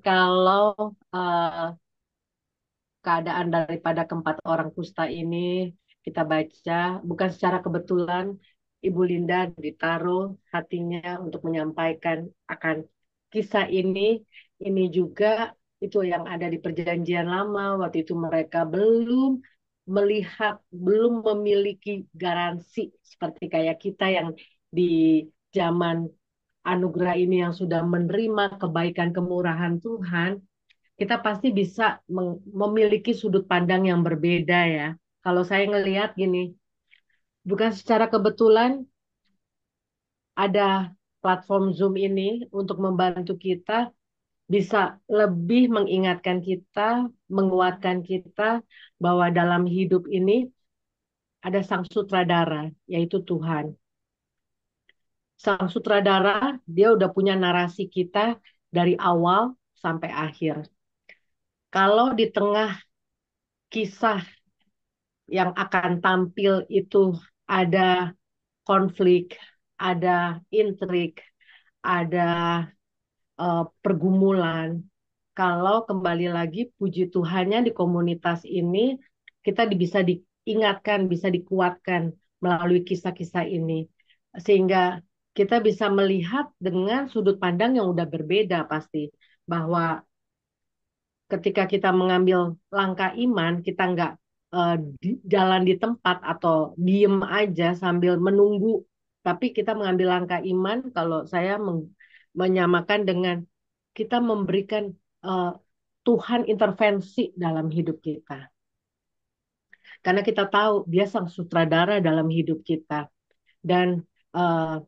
Kalau keadaan daripada keempat orang kusta ini kita baca, bukan secara kebetulan Ibu Linda ditaruh hatinya untuk menyampaikan akan kisah ini. Ini juga itu yang ada di Perjanjian Lama. Waktu itu mereka belum melihat, belum memiliki garansi seperti kayak kita yang di zaman anugerah ini yang sudah menerima kebaikan kemurahan Tuhan, kita pasti bisa memiliki sudut pandang yang berbeda ya. Kalau saya ngelihat gini, bukan secara kebetulan ada platform Zoom ini untuk membantu kita bisa lebih mengingatkan kita, menguatkan kita bahwa dalam hidup ini ada sang sutradara, yaitu Tuhan. Sang sutradara, dia udah punya narasi kita dari awal sampai akhir. Kalau di tengah kisah yang akan tampil itu ada konflik, ada intrik, ada pergumulan. Kalau kembali lagi puji Tuhannya di komunitas ini kita bisa diingatkan, bisa dikuatkan melalui kisah-kisah ini. Sehingga kita bisa melihat dengan sudut pandang yang udah berbeda pasti. Bahwa ketika kita mengambil langkah iman, kita nggak jalan di tempat atau diem aja sambil menunggu, tapi kita mengambil langkah iman. Kalau saya menyamakan dengan kita memberikan uh, Tuhan intervensi dalam hidup kita, karena kita tahu Dia sang sutradara dalam hidup kita. Dan uh,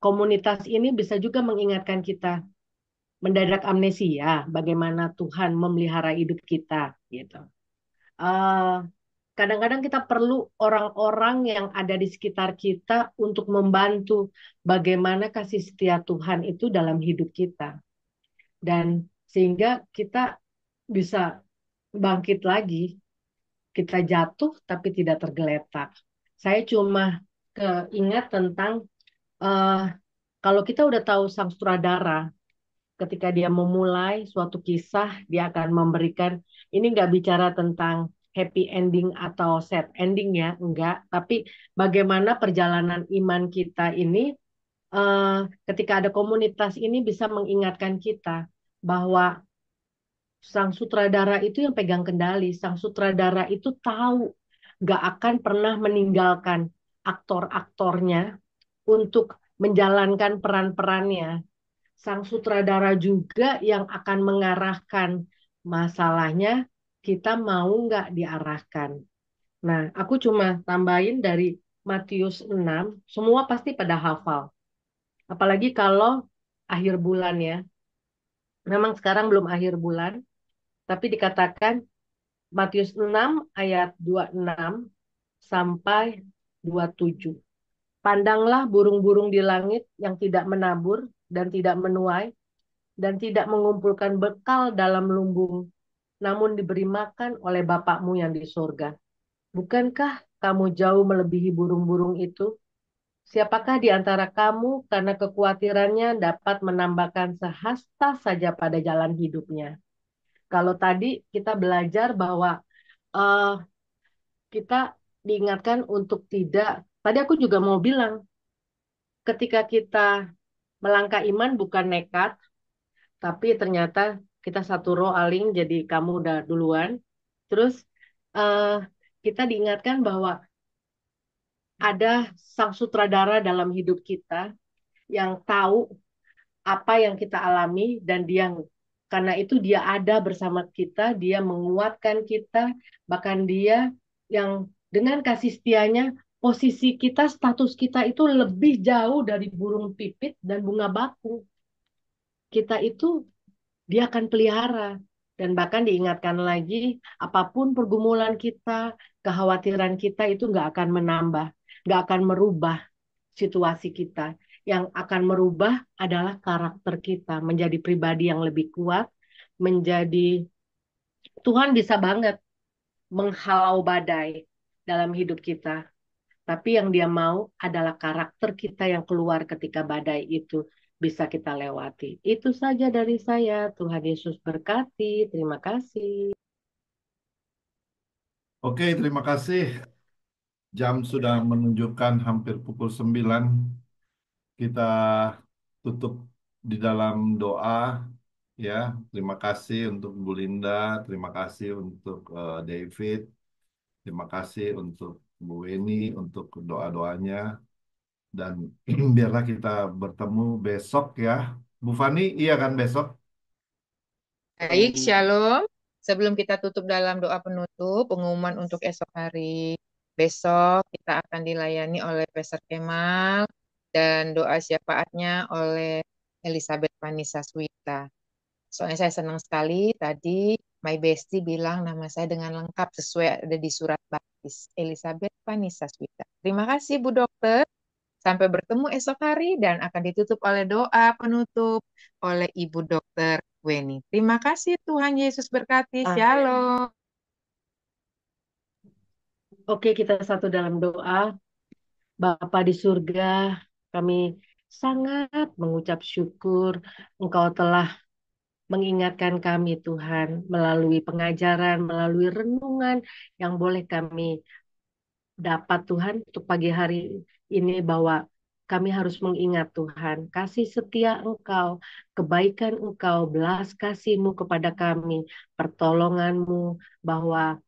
komunitas ini bisa juga mengingatkan kita mendadak amnesia bagaimana Tuhan memelihara hidup kita gitu. Eh, Kadang-kadang kita perlu orang-orang yang ada di sekitar kita untuk membantu bagaimana kasih setia Tuhan itu dalam hidup kita. Dan sehingga kita bisa bangkit lagi, kita jatuh tapi tidak tergeletak. Saya cuma keingat tentang eh, kalau kita udah tahu sang sutradara, ketika dia memulai suatu kisah, dia akan memberikan, ini nggak bicara tentang happy ending atau sad ending ya, enggak, tapi bagaimana perjalanan iman kita ini ketika ada komunitas ini bisa mengingatkan kita bahwa sang sutradara itu yang pegang kendali, sang sutradara itu tahu nggak akan pernah meninggalkan aktor-aktornya untuk menjalankan peran-perannya. Sang sutradara juga yang akan mengarahkan, masalahnya kita mau nggak diarahkan. Nah, aku cuma tambahin dari Matius 6, semua pasti pada hafal. Apalagi kalau akhir bulan ya. Memang sekarang belum akhir bulan, tapi dikatakan Matius 6 ayat 26 sampai 27. Pandanglah burung-burung di langit yang tidak menabur dan tidak menuai dan tidak mengumpulkan bekal dalam lumbung, namun diberi makan oleh Bapakmu yang di sorga. Bukankah kamu jauh melebihi burung-burung itu? Siapakah di antara kamu karena kekhawatirannya dapat menambahkan sehasta saja pada jalan hidupnya? Kalau tadi kita belajar bahwa eh, kita diingatkan untuk tidak, tadi aku juga mau bilang, ketika kita melangkah iman bukan nekat, tapi ternyata kita satu row aling, jadi kamu udah duluan. Terus eh, kita diingatkan bahwa ada sang sutradara dalam hidup kita yang tahu apa yang kita alami dan dia karena itu dia ada bersama kita, dia menguatkan kita, bahkan dia yang dengan kasih setianya posisi kita, status kita itu lebih jauh dari burung pipit dan bunga bakung. Kita itu dia akan pelihara dan bahkan diingatkan lagi apapun pergumulan kita, kekhawatiran kita itu nggak akan menambah, nggak akan merubah situasi kita. Yang akan merubah adalah karakter kita menjadi pribadi yang lebih kuat, menjadi Tuhan bisa banget menghalau badai dalam hidup kita. Tapi yang dia mau adalah karakter kita yang keluar ketika badai itu bisa kita lewati. Itu saja dari saya. Tuhan Yesus berkati. Terima kasih. Oke, terima kasih. Jam sudah menunjukkan hampir pukul 9. Kita tutup di dalam doa ya. Terima kasih untuk Bu Linda, terima kasih untuk David, terima kasih untuk Bu Weni untuk doa-doanya dan biarlah kita bertemu besok ya. Bu Fani, iya kan besok? Baik, Shalom. Sebelum kita tutup dalam doa penutup, pengumuman untuk esok hari. Besok kita akan dilayani oleh Pastor Kemal dan doa syafaatnya oleh Elizabeth Vanessa Swita. Soalnya saya senang sekali tadi My Bestie bilang nama saya dengan lengkap sesuai ada di surat baptis. Elizabeth Vanessa Swita. Terima kasih Bu Dokter. Sampai bertemu esok hari dan akan ditutup oleh doa penutup oleh Ibu Dokter Weni. Terima kasih, Tuhan Yesus berkati. Shalom. Oke, kita satu dalam doa. Bapa di surga, kami sangat mengucap syukur Engkau telah mengingatkan kami Tuhan melalui pengajaran, melalui renungan yang boleh kami dapat Tuhan untuk pagi hari ini bahwa kami harus mengingat Tuhan, kasih setia Engkau, kebaikan Engkau, belas kasih-Mu kepada kami, pertolongan-Mu, bahwa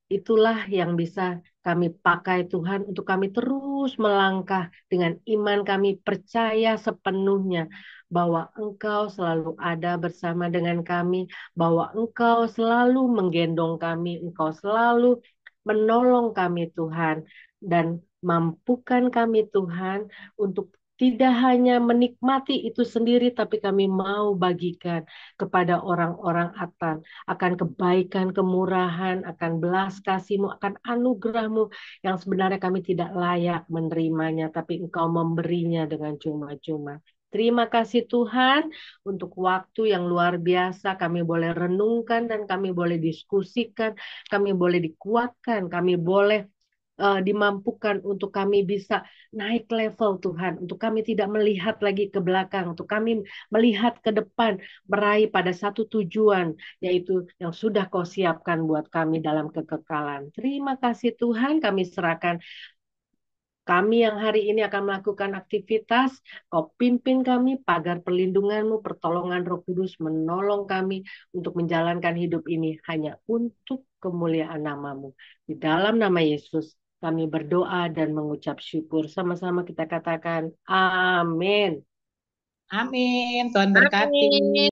itulah yang bisa kami pakai Tuhan untuk kami terus melangkah dengan iman kami percaya sepenuhnya bahwa Engkau selalu ada bersama dengan kami, bahwa Engkau selalu menggendong kami, Engkau selalu menolong kami Tuhan, dan mampukan kami Tuhan untuk tidak hanya menikmati itu sendiri, tapi kami mau bagikan kepada orang-orang akan kebaikan, kemurahan, akan belas kasih-Mu, akan anugerah-Mu yang sebenarnya kami tidak layak menerimanya, tapi Engkau memberinya dengan cuma-cuma. Terima kasih Tuhan untuk waktu yang luar biasa kami boleh renungkan dan kami boleh diskusikan, kami boleh dikuatkan, kami boleh dimampukan untuk kami bisa naik level Tuhan, untuk kami tidak melihat lagi ke belakang, untuk kami melihat ke depan, meraih pada satu tujuan, yaitu yang sudah Kau siapkan buat kami dalam kekekalan. Terima kasih Tuhan, kami serahkan kami yang hari ini akan melakukan aktivitas, Kau pimpin kami, pagar perlindungan-Mu, pertolongan Roh Kudus menolong kami untuk menjalankan hidup ini hanya untuk kemuliaan nama-Mu. Di dalam nama Yesus, kami berdoa dan mengucap syukur. Sama-sama kita katakan, amin. Amin. Tuhan berkati. Amin.